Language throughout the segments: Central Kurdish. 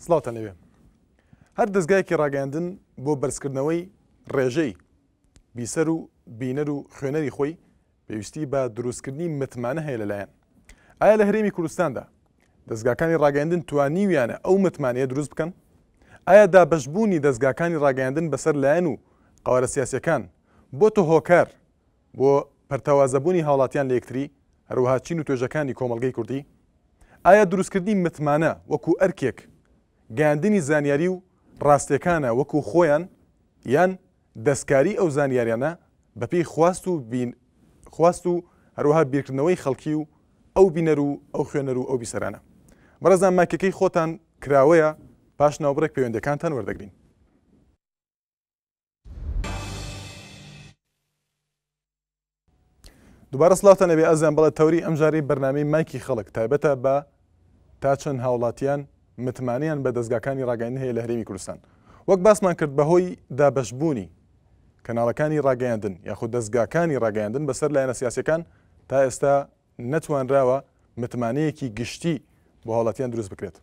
سڵاوتان لەوێ. هەر دەستگایەکی ڕاگەیاندن بۆ بەرزکردنەوەی ڕێژەی بیسەر و بینەر و خوێنەری خۆی پێویستی بە دروستکردنی متمانە هەیە لەلایەن. ئایا لە هەرێمی کوردستاندا دەستگاکانی ڕاگەیاندن توانیویانە ئەو متمانەیە دروست بکەن؟ ئایا دابەشبوونی دەستگاکانی ڕاگەیاندن بەسەر لایەن و قاوارە سیاسیەکان بۆتە هۆکار بۆ پەرتەوازەبوونی هاوڵاتیان لە یەکتری هەروەها چین و توێژەکانی کۆمەڵگەی کوردی؟ ئایا دروستکردنی متمانە وەکو ئەرکێک گەیاندنی زانیاری و ڕاستیەکانە وەکو خۆیان یان دەستکاری ئەو زانیاریانە بەپێی خواست و هەروەها بیرکردنەوەی خەڵکی و ئەو بینەر و ئەو خوێنەر و ئەو بیسەرانە. بەڕێزان مایکەکەی خۆتان کراوەیە پاش ناوبڕێک پەیوەندەکانتان وەردەگرین. دووبارە سڵاوتان لەبێ ئەزیان بەڵێ تەوری ئەم جارەی بەرنامەی مایکی خەڵک تایبەتە بە تا چەند هاوڵاتیان متمانیان بە دەستگاکانی ڕاگەیاندن هەیە لە هەرێمی کوردستان. وەک باسمان کرد بەهۆی دابەشبوونی کەناڵەکانی ڕاگەیاندن یاخود دەستگاکانی ڕاگەیاندن بەسەر لایەنە سیاسیەکان تا ئێستا نەتوانراوە متمانەیەکی گشتی بۆ هاوڵاتیان دروست بکرێت.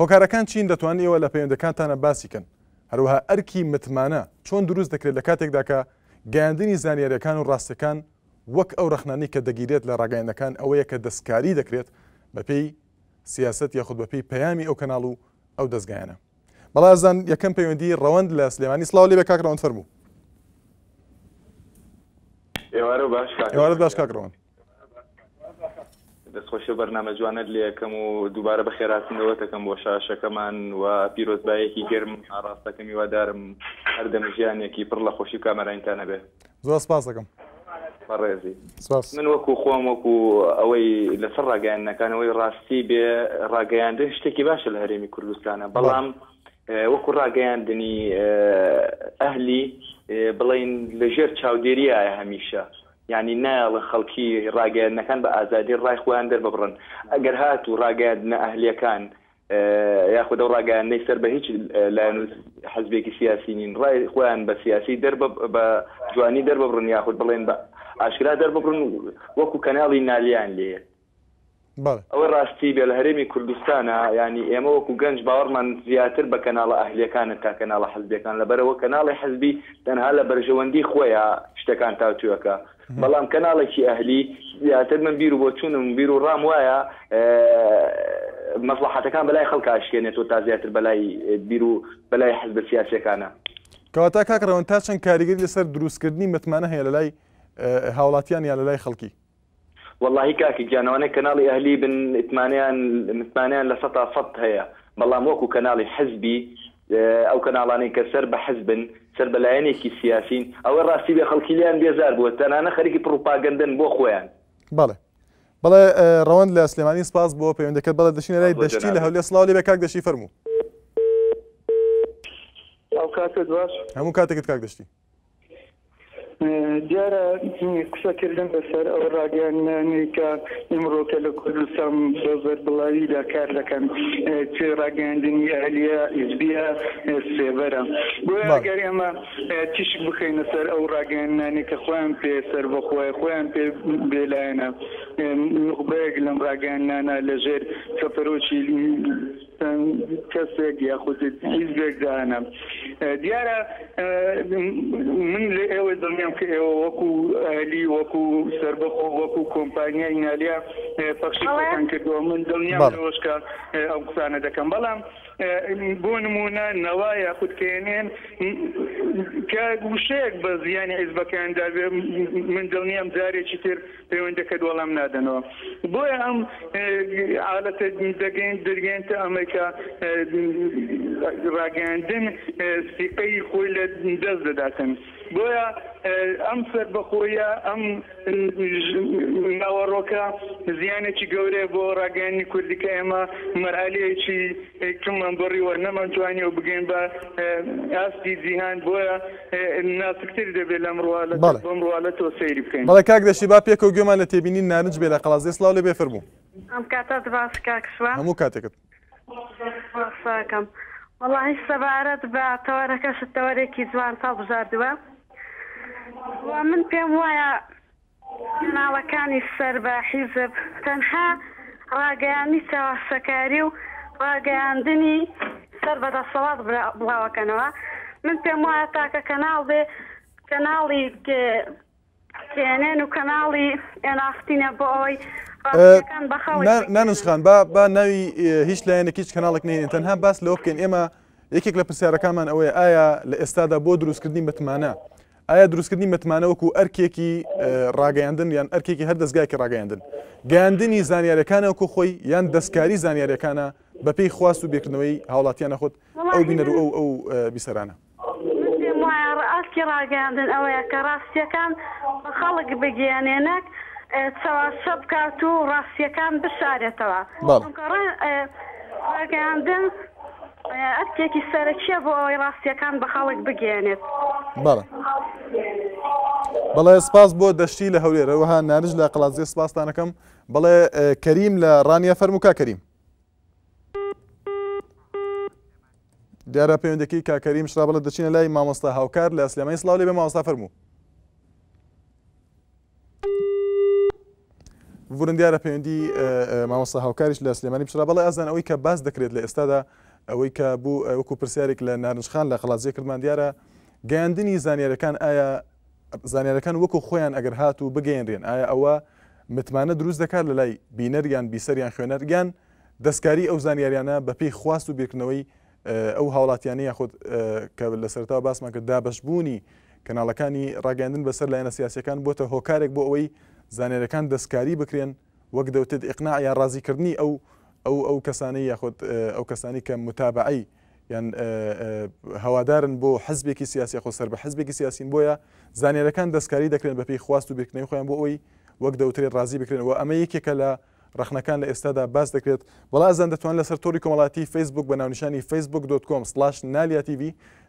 هۆکارەکان چین دەتوانیەوە لە پەیوەندەکانتانە باسی کەن هەروەها ئەرکی متمانە چۆن دروست دەکرێت لە کاتێکدا کە گەیاندنی زانیاریەکان و ڕاستەکان وەک ئەو ڕەخنانی کە دەگیرێت لە ڕاگەیاندنەکان ئەوەیە کە دەستکاری دەکرێت بەپێی سیاست یاخود بەپێی پەیامی ئەو کەناڵ و ئەو دەستگایانە. بەڵام ئەزان یەکەم پەیوەندی ڕەوەند لە سلێمانی. سڵاو لێبێ کاک ڕەوەند فەرموو. ئێوارە باش کاک ڕەوەند. دەستخۆشی بەرنامە جوانت لێ یەکەم و دووبارە بەخێرهاتنەوە دەکەم بۆ شاشەکەمان و پیرۆزبایەکی گەرم ئاڕاستەکەم هیوادارم هەردەم ژیانێکی پڕ لە خۆشی کامەرانتانە بێ. زۆر سپاس دەکەم. ڕێزی من وەکو خۆم وەکو ئەوەی لەسەر ڕاگەیاندنەکانەوەی ڕاستی بێ ڕاگەیاندن شتێکی باشە لە هەرێمی کوردستانە، بەڵام وەکو ڕاگەیاندنی ئەهلی بڵین لەژێر چاودێریایە هەمیشە، یعنی نایڵە خەڵکی ڕاگەیاندنەکان بە ئازادی ڕای خۆیان دەرببڕن. ئەگەر هات و ڕاگەیاندنە ئەهلیەکان یاخود ئەو ڕاگەیاندنەی سەر بە هیچ لایەن حەزبێکی سیاسی نین ڕای خۆیان بە سیاسی بە جوانی دەرببڕن یاخود بڵێن بە ئاشکرا دەرببڕن وەکو کەناڵی نالیان لێ. ئەوە ڕاستی بێ لە هەرێمی کوردستانە، ینی ئێمە وەکو گەنج باوەڕمان زیاتر بە کەناڵە ئەهلیەکانە تا کەناڵە حەزبیەکان، لەبەرەوە کەناڵی حەزبی تەنها لە بەرژەوەندی خۆیە شتەکان تاوتوێکە، بەڵام کەناڵێکی ئەهلی زیاتر من بیر و بۆ چوونم بیر و ڕام وایە مەسلحەتەکان بەلای خەڵک ئاشکێنێتەوە تا زیاتر بەلای بیر و بەلای حەزب سیاسیەکانە. کەواتە کاک ڕەوەند تا چەند کاریگەری لەسەر دروستکردنی متمانە هەیە لەلای هاوڵاتیان یان لەلای خەڵکی؟ واللهی کاکی گیانەوەی کەناڵی ئەهلی بن متمانیان لە 100% هەیە، بەڵام وەکو کەناڵی حەزبی ئەو کەناڵانەی کە سەر بە حەزبن سەر بەلایەنێکی سیاسین ئەوە ڕاستی بێ خەڵکی لیان بێزار بووە، تەنانە خەریکی پروپاگەندن بۆ خۆیان. بەڵێ ڕەوەند لە سلێمانی سپاس بۆ پەیوەندەکەت. بەڵێ دەچینە لای دەشتی لە هەولێر. سڵاو لێبێ کاک دەشتی فەرموو. هەموو کاتێکت کاک دەشتی. دیارە قسەکردن بەسەر ئەو ڕاگەیاندنانەی کە ئیمڕۆکە لە کوردستان بە زەربڵاویدا کار دەکەن، چێ ڕاگەیاندنی ئەهلیە حیزبیە سێبەرە، بۆیە ئەگەر ئێمە تیشک بخەینە سەر ئەو ڕاگەیاندنانەی کە خۆیان پێ سەر بەخۆی خۆیان پێ بێلایەنە نوخبەیەک لەم ڕاگەیاندنانە لەژێر چەپەرۆکی کەسێک یاخود حیزبێک داهەنە. دیارە من لە ئێوە دڵنیام کە ئێوە وەکو ئەهلی وەکو سەربەخۆ وەکو کۆمپانیای نالیا پەخشی خۆتان کردووە، من دڵنیام لەوەش کە ئەو قسانە دەکەم، بەڵام بۆ نمونە نەوا یاخود کێنێن کە گوشەیەک بە زیانی حیزبەکاندا بێ، من دڵنیام جارێکی تر پەیوەندەکەت وەڵام نادەنەوە. بۆیە ئەم حالەتە دەرگێنتە ئەمریکا ڕاگەیاندن سیقەی خۆی لە دەست دەداتن. بۆیە ئەم سەربەخۆیە ئەم ناوەڕۆکە زیانێکی گەورەیە بۆ ڕاگەیاندنی کوردی کە ئێمە مەرحەلەیەکی کەممان بڕیوە نەمانتوانیەوە بگەین بە ئاستی جیهان، بۆیە ناسکتر دەبێت لەم ڕواڵەتەوە سەیری بکەین. بەڵێ کاک دەشتی با پێکە و گوێمان لە تێبینی نارنج بێ لە قەڵازێ. سڵاو لێبێ فەرموو. ئەم کاتات باس کاکسوە هەموو کاتێکت ساکەم. وەڵاهی سەبارەت بە تەوەرەکە تەوەرێکی جوان هەڵبژاردووە و من پێم وایە کەناڵەکانی سەر بە حیزب تەنها ڕاگەیاندنی چاوەسەکاری و ڕاگەیاندنی سەر بەدەسەڵات بڵاوەکەنەوە من پێم وایە تاکە کەناڵ بێ کەناڵی کێنێن و کەناڵی ئێنافتینە بۆ ئەوەی ڕاستیەکان بەخەڵک نانوشخان با ناوی هیچ لایەنێک هیچ کەناڵێک نین تەنها باس لەوە بکەین ئێمە یەکێک لە پرسیارەکانمان ئەوەیە ئایا لە ئێستادا بۆ دروستکردنی متمانە ئایا دروستکردنی متمانە وەکو ئەرکێکی ڕاگەیاندن یان ئەرکێکی هەر دەستگایەکی ڕاگەیاندن گەیاندنی زانیاریەکانە وەکو خۆی یان دەستکاری زانیاریەکانە بەپێی خواست و بێکردنەوەی هاوڵاتیانە خۆت ئەو بینەر و ئەو بیسەرانە ئەسکی ڕاگەیاندن ئەوەیە کە ڕاستیەکان بە خەڵک بگەیانێنێک چاواشە بکات و ڕاستیەکان بشارێتەوە ڕاگەیاندن ئەرکێکی سەرەکیە بۆ ئەوەی ڕاستیەکان بە خەڵک بگەێنێت. بەڵێ سپاس بۆ دەشتی لە هەولێرەوەها نارنج لە قەڵاتزیێ سپاسدانەکەم. بەڵێ کەریم لە ڕانیا فەرموو کا کەریم دیارە پەیوەندێکی کاکەریم شرا بڵێ دەچینە لای مامۆستا هاوکار لە سلێمانی سڵاو لێ بێ مامۆستا فەرموو ورن دیارە پەیوەندی مامۆستا هاوکاریش لە سلێمانی بشرا بەڵێ ئەزان ئەوەی کە باس دەکرێت لە ئێستادا ئەوەی کە بوو وەکو پرسیارێک لە نارنجخان لە قەڵاتزیێ کردمان دیارە گەیاندنی زانیاریەکان ئایا زانیاریەکان وەکو خۆیان ئەگەر هات و بگەیەنرێن ئایا ئەوە متمانە دروست دەکات لە لای بینەریان بیسەریان خوێنەرگیان دەستکاری ئەو زانیاریانە بەپێی خواست و بێکردنەوەی ئەو هاوڵاتیانەی یاخود کە لە سەرتاوە باسمان کرد دابەشبوونی کەناڵەکانی ڕاگەاندن بەسەر لایەنە سیاسیەکان بۆتە هۆکارێک بۆ ئەوەی زانیاریەکان دەستکاری بکرێن وەک دەوتێت ئیقناع یان ڕازیکردنی ئەو کەسانەی یاخود ئەو کەسانی کە متابعی یان هەوادارن بۆ حزبێکی سیاسی خۆ سەر بە حزبێکی سیاسین بۆیە زانیاریەکان دەستکاری دەکرێن بەپێی خواست و بێکردنەوەی خۆیان بۆ ئەوەی وەک دەوترێت ڕازی بکرێنەوە ئەمە یەکێکە لە ڕخنەکان لە ئێستادا باس دەکرێت. وڵا ئەزان دەتوان لەسەر تۆری کۆمەڵاتی فیسبوک بە ناونیشانی facebook.com/naliatv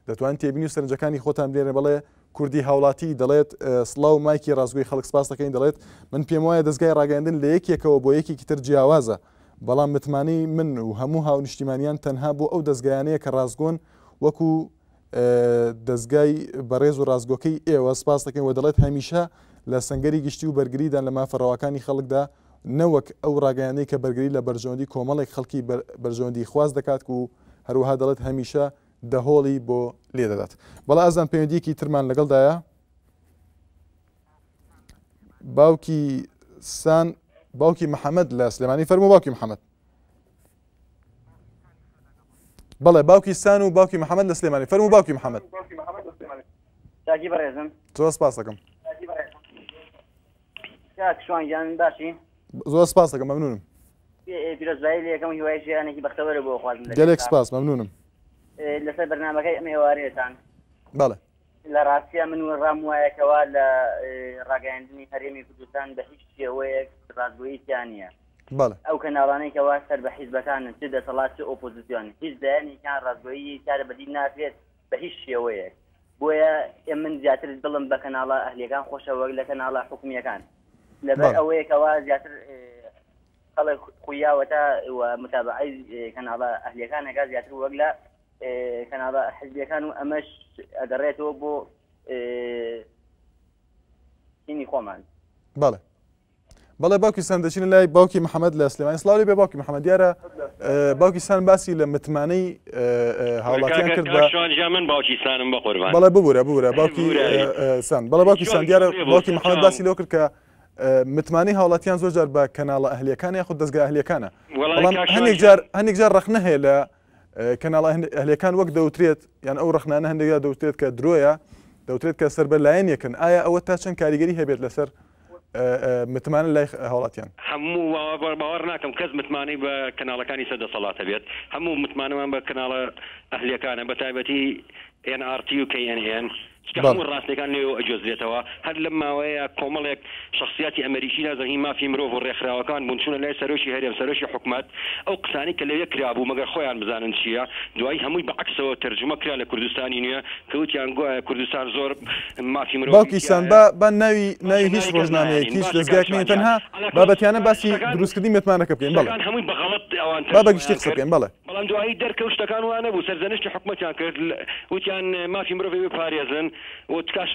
دەتوان تێبینی و سەرنجەکانی خۆتان بێنێ بڵێ کوردی هاوڵاتی دەڵێت سڵاو مایکی ڕازگۆی خەڵک سپاس دەکەین دەڵێت من پێم وایە دەستگای ڕاگەاندن لە یەکێکەوە بۆ یەکێکی تر جیاوازە بەڵام متمانەی من و هەموو هاونیشتیمانیان تەنها بۆ ئەو دەستگایانەیە کە ڕازگۆن وەکو دەستگای بەڕێز و ڕازگۆکەی ئێوە سپاس دەکەین و دەڵێت هەمیشە لە سنگەری گشتی و بەرگریدان لە مافەڕەوەکانی خەڵکدا نەوەک ئەو ڕاگەیانەی کە بەرگری لە بەرژەوەندی کۆمەڵێک خەڵکی بەرژەوەندی خواست دەکات و هەروەها دەڵێت هەمیشە دەهۆڵی بۆ لێ دەدات. بەڵا ئازان پەیوەندیەکی ترمان لەگەڵدایە باوکی محەممەد لە سلێمانی فەرموو باوکی محەممەد بەڵێ باوکی سان و باوکی محەممەد لە سلێمانی فەرموو باوکی محەممەد زۆر سپاس دەکەم زۆر سپاس دەکەم مەمنونم گەلێک سپاس مەمنونم لەسەر بەرنامەکەی ئەمە ئێوارەیەتان بەڵێ لە ڕاستیە من ڕام وایەکەوە لە ڕاگەیاندنی هەرێمی کوردستان بە هیچ شێوەیەک ڕازگۆییتیان نیە ئەو کەناڵانەیەکەوە سەر بە حیزبەکانن چ دەسەڵات چ ئۆپۆزیسیۆن هیچ دایانێکیان ڕازگۆیی چارە بەدی ناکرێت بە هیچ شێوەیەک بۆیە من زیاتر دڵم بە کەناڵە ئەهلیەکان خۆشە وەک لە کەناڵە حکومیەکان لەبەر ئەوەیەکەوە زیاتر خەڵک خویاوەتە و متابعی کەناڵە ئەهلیەکانەکە زیاتر وەک لە کەناڵە حزبیەکان و ئەمەش ئەگەڕێتەوە بۆ تیمی خۆمان. بەڵێ باوکی سان دەچینە لای باوکی محەممەد لە سلێمانی سڵاوی بێ باوکی محەممەد دیارە باوکی سان باسی لە متمانەی هاوڵاتیان کرد من باوکی سانم بە قوربان بەڵێ ببوورە باوکی سان بەڵێ باوکی سان دیارە باوکی محەممەد باسی لەو کرد کە متمانەی هاوڵاتیان زۆر جار بە کەناڵە ئەهلیەکان یاخود دەستگای ئەهلیەکانە بەڵام هەندێک جار ڕخنە هەیە لە کەناڵە ئەهلیەکان وەک دەوترێت یان ئەو ڕخنانە هەندێکدا دەوترێت کە درۆیە دەوترێت کە سەر بەلایەنێکن ئایا ئەوە تا چەند کاریگەری هەبێت لەسەر متمانە لای هاوڵاتیان هەموو باوەڕ ناکەم کەس متمانەی بە کەناڵەکانی سەردەسەڵاتە بێت هەموو متمانەوان بە کەناڵە ئەهلیەکانە بە تایبەتی NRT و KNN هەموو ڕاستیەکان لێ ئەجۆزرێتەوە هەر لەم ماوەیە کۆمەڵێک شخصیاتی ئەمریکی نازەهی مافی مرۆڤ و ڕێکخراوەکان بوون چوونە لای سەرۆشی هەرێم سەرۆشی حکومەت ئەو قسانی کە لەوێ کرابوو مەگەر خۆیان بزانن چییە دوای هەمووی بەعکسەوە تەرجمە کرا لە کوردستانی نوێ کە وتیان گوایە کوردستان زۆر مافی مرۆڤ باوکیستان با ناوی هیچ ڕۆژنامەیەکی هیچ دەستگایەک نیە تەنها بابەتیانە باسی دروستکردنی متمانەکە بکەین بەڵێ هەمووی بەغەڵەت ئەوان با بەگشتی قسە بکەین بەڵێ بەڵام دوایی دەرکەوت شتەکان وانە بوو سەرزەنشتی حکومەتیان کرد وتیان مافی مرۆڤ بپارێزن وتکاش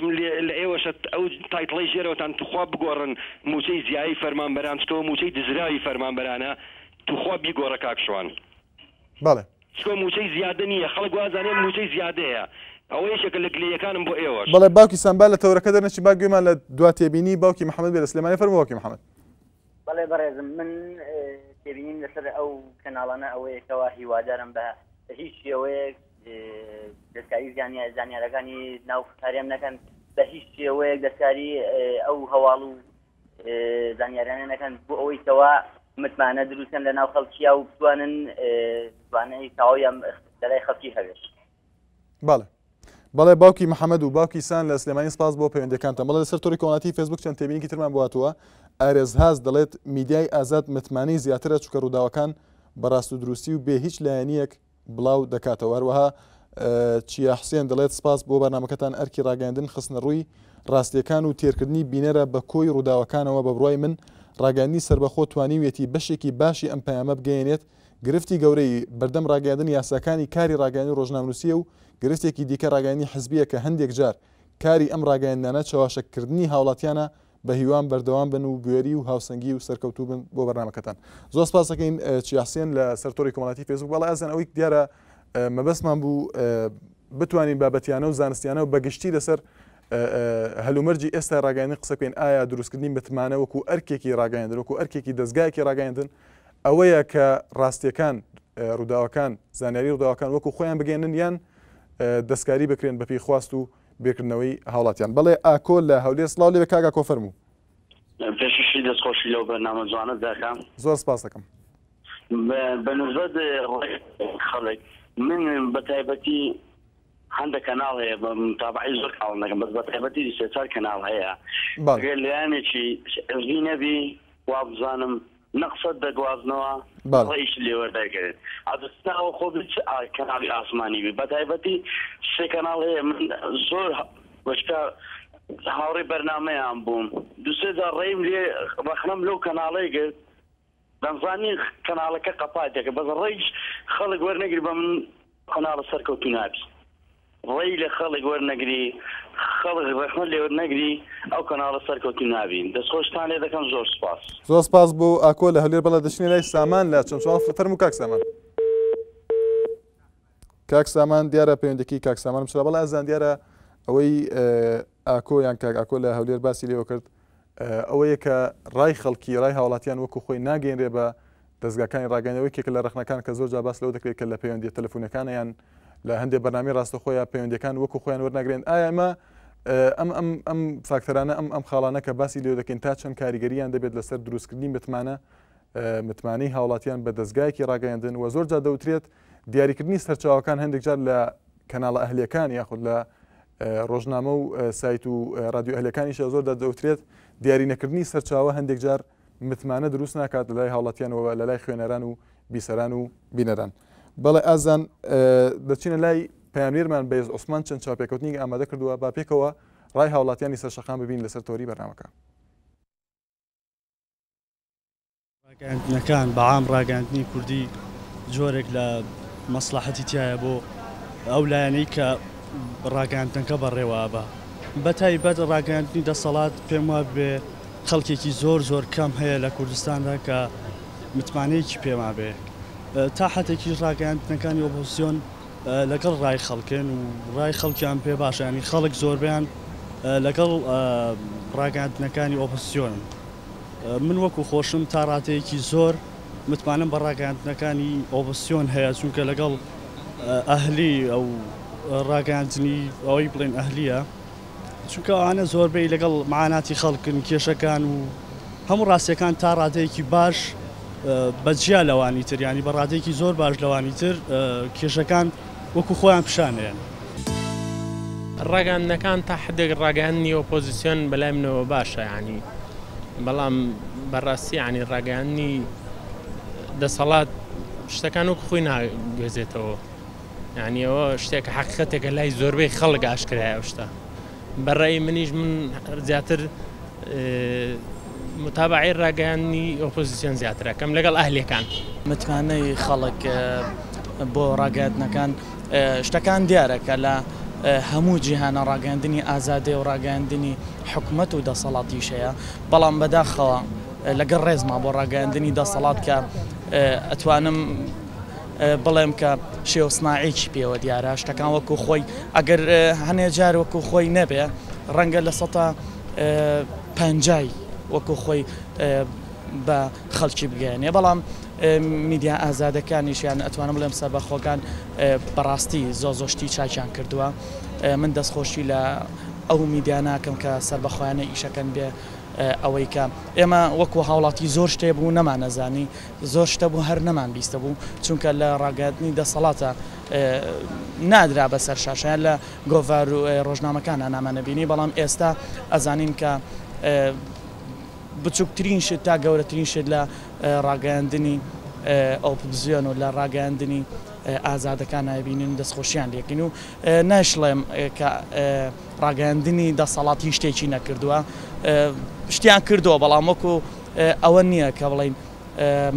لە ئێوەشت ئەو تایتڵی ژێرەوەتان توخوا بگۆڕن موچەی زیایی فەرمانبەران چکەوە موچەی دزراوی فەرمانبەرانە توخوا بیگۆڕە کاکشوان بەڵێ شكو موچەی زیادە نییە خەڵک وازانێ موچەی زیادەیە ئەوەیە شەکە لە گلەیەکانم بۆ ئێوەش بەڵێ باوکی سامبال لە تەورەکە دەرنەچی با گوێمان لە دوا تێبینی باوکی محەممەد بێ لە سلێمانی فەرموو باوکی محەممەد. بەڵێ بەڕێزم من تێبینیم لەسەر ئەو کەناڵانە ئەوەیەکەوە هیوادارم بە هیچ شێوەیەک دەستکاری زانیارەکانی ناو قوتاریان نەکەن بە هیچ شێوەیەک دەستکاری ئەو هەواڵ و زانیاریانە نەکەن بۆ ئەوەی کەوا متمانە دروستن لە ناو خەڵکییا و بتوانن توانای تاوایان لەلای خەڵکی هەبێت. بەڵێ باوکی محەممەد و باوکی سان لە سلێمانی سپاس بۆ پەیوەندەکانتان. بەڵێ لەسەر تۆری کۆناتی فێسبوک چەند تێبینیکی ترمان بواتوە ئارێزهاز دەڵێت میدیای ئازاد متمانەی زیاترە چووکە ڕووداوەکان بەڕاست و دروستی و بێ هیچ لایەنیەک بڵاو دەکاتەوە. هەروەها چیا حسێن دەڵێت سپاس بۆ بەرنامەکەتان ئەرکی ڕاگەاندن خستنە ڕووی ڕاستیەکان و تێرکردنی بینەرە بە کۆی ڕووداوەکانەوە بە بڕوای من ڕاگەاندنی سربەخۆ توانیوێتی بەشێکی باشی ئەم پەیامە بگەێنێت. گرفتی گەورەی بەردەم ڕاگەاندن یاساکانی کاری ڕاگەاندنی ڕۆژنامنووسیە و گرفتێکی دیکە ڕاگەاندنی حزبیە کە هەندێک جار کاری ئەم ڕاگەاندانە چاواشەکردنی هاوڵاتیانە بە هیوان بەردەوام بن و گوێری و هاوسەنگی و سەرکەوتوو بن بۆ بەرنامەکەتان. زۆر سپاس دەکەین چیا حسێن لە سەر تۆری کۆمەڵایەتی فێسبوک. بەڵێ ئازان ئەوەی دیارە مەبەستمان بوو بتوانین بابەتیانە و زانستیانە و بەگشتی لەسەر هەلومەرجی ئێستا ڕاگەاندنی قسە بکەین ئایا دروستکردنی متمانە وەکو ئەرکێکی ڕاگەاندن وەکو ئەرکێکی دەستگایەکی ڕاگەاندن ئەوەیە کە ڕاستیەکان ڕووداوەکان زانیاری ڕووداوەکان وەکو خۆیان بگەێنن یان دەستکاری بکرێن بە پێی خواست و بێکردنەوەی هاوڵاتیان. بڵێ ئاکۆ لە هەولێر سڵاو لێ بە کاگا کۆ فەرموو. پێششی دەستخۆشی لەو بەرنامە جوانە دەکەم. زۆر سپاس دەکەم. بەنسبەت خەڵک من بە تایبەتی هەندێک کەناڵ هەیە بە متابعی زۆر کاڵ نەکەم بەس بە تایبەتی سێ کەناڵ هەیە گەر لایەنێکی ئەزی نەبی وا بزانم نەقسەت دەگوازنەوە ڕێیش لێوەردەگرێت ئادستاوە خۆ کەناڵی ئاسمانی بی بە تایبەتی سێ کەناڵ هەیە من زۆر بەشکە هاوڕێ بەرنامەیان بووم دوسێ جار ڕێیم لێ ڕەخنەم لەو کەناڵەی گرت دەمزانی کەناڵەکە قەپات دەکە بەس ڕێیش خەڵک وەرنەگری بە من کەناڵە سەرکەوتو نابی ڕێی لە خەڵک وەرنەگری خەڵک ڕەخنە لێ وەرنەگری ئەو کەناڵە سەرکەوتو نابین دەستخۆشتان لێ دەکەم زۆر سپاس. زۆر سپاس بۆ ئاکۆ لە هەولێر. بەڵێ دەچنی لای سامان لە چەند سوال فەرموو کاک سامان. کاک سامان دیارە پەیوەندێکی کاک سامان بچرا. بەڵێ ئازان دیارە ئەوەی ئاکۆ یان کاک ئاکۆ لە هەولێر باسی لێوە کرد ئەوەیە کە ڕای خەڵکی ڕای هاوڵاتیان وەکو خۆی ناگەێنرێ بە دەستگاکانی ڕاگەاندنەوەی کێکە لە ڕخنەکان کە زۆر جا باس لەوە دەکرێت کە لە پەیوەندی تەلەفۆنەکانیان لە هەندێک بەرنامەی ڕاستەخۆیان پەیوەندەکان وەکو خۆیان وەرنەگرێن. ئایا ئەمە ئەم فاکتەرانە ئەم خاڵانە کە باسی لێو دەکەین تا چەند کاریگەریان دەبێت لەسەر دروستکردنی متمانەی هاوڵاتیان بە دەستگایەکی ڕاگەاندن و زۆر جا دەوترێت دیاریکردنی سەرچاوەکان هەندێک جار لە کەناڵە ئەهلیەکان یاخود لە ڕۆژنامە و سایت و رادیۆ ئەهلیەکانیش زۆر دەوترێت دیاری نەکردنی سەرچاوە هەندێک جار متمانە دروست ناکات لە لای هاوڵاتیانەوە لە لای خوێنەران و بیسەران و بینەران. بەڵێ ئازان دەچینە لای پەیامنێرمان بەێز عوسمان چەند چاپێکەوتنی ئامادە کردووە با پێکەوە ڕای هاوڵاتیانی سەرشەقام ببین لەسەر تۆری بەرنامەکە. ڕاگەاندنەکان بەعام ڕاگەاندنی کوردی جۆرێک لە مەسلحەتی تایە بۆ ئەو لایەنەی کە ڕاگەاندنەکە بەڕێوە بە بە تایبەت ڕاگەاندنی دەسەڵات پێم وابێ بێ خەڵکێکی زۆر کەم هەیە لە کوردستاندا کە متمانەیەکی پێما بێ تا حەتێکی ڕاگەاندنەکانی ئۆپۆزیسیۆن لەگەڵ ڕای خەڵکن و ڕای خەڵکیان پێ باشە ینی خەڵک زۆربیان لەگەڵ ڕاگەاندنەکانی ئۆپۆزیسیۆن من وەکو خۆشم تا ڕاتەیەکی زۆر متمانم بە ڕاگەاندنەکانی ئۆپۆزیسیۆن هەیە چونکە لەگەڵ ئەهلی ئەو ڕاگەاندنی ئەوەی بڵێن ئەهلیە چونکە ئەوانە زۆربەی لەگەڵ معاناتی خەڵکن کێشەکان و هەموو ڕاستیەکان تا ڕاتەیەکی باش بەجیا لەوانی تر ینی بە ڕادێکی زۆر باش لەوانی تر کێشەکان وەکو خۆیان پیشانەیەن. ڕاگەاندنەکان تا حدێک ڕاگەاندنی ئۆپۆزیسیۆن بەلای منەوە باشە ینی بەڵام بەڕاستی ینی ڕاگەاندنی دەسەڵات شتەکان وەکو خۆی ناگوێزێتەوە ینی ئەوە شتێکە حەقیقەتێکە لای زۆربەی خەڵک ئاشکرایە شتە بەڕێی منیش من زیاتر متابعی ڕاگەاندنی ئۆپۆزیسیۆن زیاترە کەم لەگەڵ ئەهلیەکان. متمانەی خەڵک بۆ ڕاگەاندنەکان شتەکان دیارەکە لە هەموو جیهانە ڕاگەاندنی ئازادی و ڕاگەاندنی حکومەت و دەسەڵاتیشەیە بەڵام بەداخەوە لەگەڵ ڕێزما بۆ ڕاگەاندنی دەسەڵات کە ئەتوانم بڵێم کە شێوەسناعێکی پێوە دیارە شتەکان وەکو خۆی ئەگەر هەنێ جار وەکو خۆی نەبێ ڕەنگە لە سەتا پەنجای وەکو خۆی بە خەڵکی بگەێنێ بەڵام میدیا ئازادەکانیشیان ئەتوانم بڵێم سەربەخۆکان بەڕاستی زۆشتی چاکیان کردووە من دەستخۆشی لە ئەو میدیا ناکەم کە سەربەخۆیانە ئیشەکەن بێ ئەوەی کە ئێمە وەکو هاوڵاتی زۆر شتێ بوو نەمانەزانی زۆر شتە بوو هەر نەمان بیستە بوو چونکە لە ڕاگەاندنی دەسەڵاتە نادرا بەسەر شاشیان لە گۆڤار و ڕۆژنامەکانە نامانەبینی بەڵام ئێستا ئەزانین کە بچووکترین شت تا گەورەترین شت لە ڕاگەاندنی ئۆپۆزیسیۆن و لە ڕاگەاندنی ئازادەکان نایبینین دەستخۆشیان لێکین و نەشڵێم کە ڕاگەاندنی دەسەڵاتی شتێکی نەکردووە شتیان کردووە بەڵام وەکو ئەوە نییە کە بڵین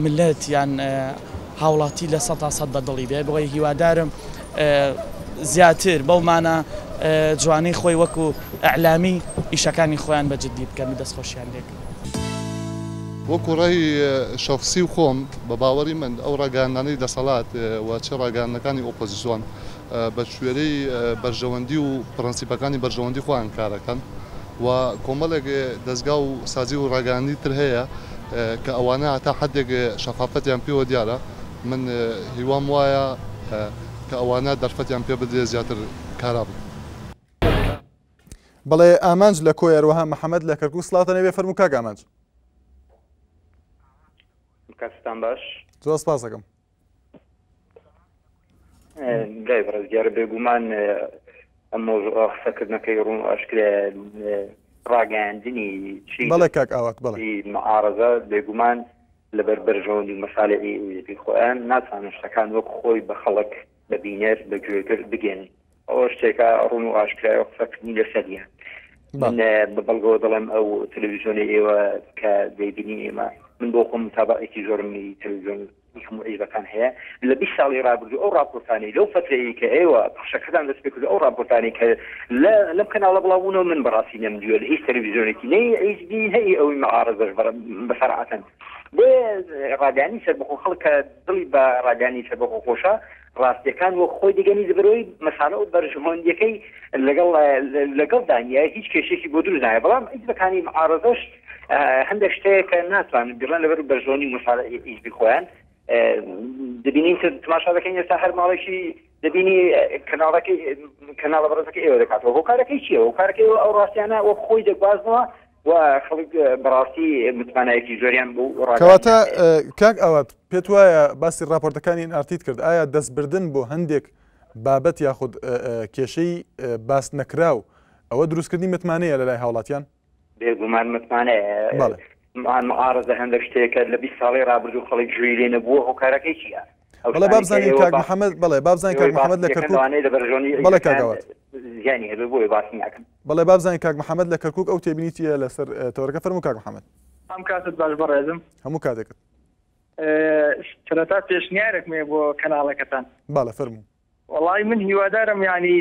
ملت یان هاوڵاتی لە 100% بەدڵی بێ بۆی هیوادارم زیاتر بەومانە جوانەی خۆی وەکو ئەعلامی ئیشەکانی خۆیان بەجددی بکەن و دەستخۆشیان لێکن. وەکو ڕێی شەخسی و خۆم بە باوەڕی من ئەو ڕاگەاندنەی دەسەڵات و چه ڕاگەاندنەکانی ئۆپۆزیسیۆن بە شوێرەی بەرژەوەندی و پرەنسیپەکانی بەرژەوەندی خۆیان کارەکەن و کۆمەڵێک دەستگا و سازی و ڕاگەاندنی تر هەیە کە ئەوانە هەتا حدێک شەفافەتیان پێوە دیارە من هیوام وایە کە ئەوانە دەرفەتیان پێ بدرێت زیاتر کارا بن. بەڵێ ئامانج لە کۆیەروەها محەممەد لە کەرکوو سڵاتە نەبێ فەرموو کاک ئامانج. کاستان باش زۆر سپاس دەکەم. گای بەڕێز دیارە بێگومان ئەم قسەکردنەکەی ڕوون ئاشکرا ڕاگەاندنی چی بەڵێ کاک ئاوات بەڵێ معارەزە بێگومان لەبەر بەرژەوەندی مەسالەی خۆیان ناتوانن شتەکان وەک خۆی بە خەڵک بە بینەر بە گوێگر بگەن ئەوە شتێکە ڕوون و ئاشکرا قسەکردنی لەسەریە من بە بەڵگەوە دەڵێم ئەو تەلەڤیزیۆنی ئێوە کە دەیبینی ئێمە من بۆ خۆم متابعەتی زۆرمی تەلەڤیزیۆن عیبەکان هەیە لە 20 ساڵی ڕابردوو ئەو راپۆرتانی لەو فترەیە کە ئێوە پەخشەکەتان دەست پێ کرد ئەو راپۆرتانی کە لەم کەناڵە بڵاوبوونەوە من بەڕاستی نەمدووە لە هیچ تەلەڤیزیۆنێکی نەی HD هەیە ئەوەی مەعارەزەش بەسەرعەتەن بۆ ڕاگەانی سەربەخۆ خەڵکە دڵی بە ڕاگەانی سەربەخۆ خۆشە ڕاستیەکان وە خۆی دەگەنی دەبەرەوەی مەسالە و بەرژەوەندیەکەی لەگەڵ دانیە هیچ کێشێکی بۆ دروست نایە بەڵام عیبەکانی مەعارەزەش هەندێک شتەیە ناتوانن بیڵێن لەبەر بەرژەوەندی مەسالە عیبی خۆیان دەبینین تماشا دەکەین ئێستا هەر ماڵێکی دەبینی کەناڵە بەڕێزەکەی ئێوە دەکاتەوە هۆکارەکەی چییە هۆکارەکەی ئەو ڕاستیانە وە خۆی دەگوازنەوە و خەڵک بەڕاستی متمانایەکی زۆریان بوو کەواتە کاک ئەوات پێت وایە باسی راپۆرتەکانی ئارتیت کرد ئایا دەستبردن بۆ هەندێک بابەت یاخود کێشەی باس نەکراو ئەوە دروستکردنی متمانەیە لە لای هاوڵاتیان بێگومان متمانەیە معارەزە هەندێک شتێکە لە 20 ساڵی ڕابردوو خەڵک گوێی لێ نەبووە هۆکارەکەی چییە بەڵێ بابزانین کاک محەممەد بەڵێ بابزانین کاک محەممەد لە کەرکووک بەڵێ کاکەوات زیانی هەبێ بۆی باسی ناکەم بەڵێ بابزانین کاک محەممەد لە کەرکووک ئەو تێبینیتیە لەسەر تەوەرەکە فەرموو کاک محەممەد ئەم کاتت باش بەڕێزم هەموو کاتێکت سەرەتا پێشنیارێکمێ بۆ کەناڵەکەتان باڵە فەرموو وڵی من هیوادارم ینی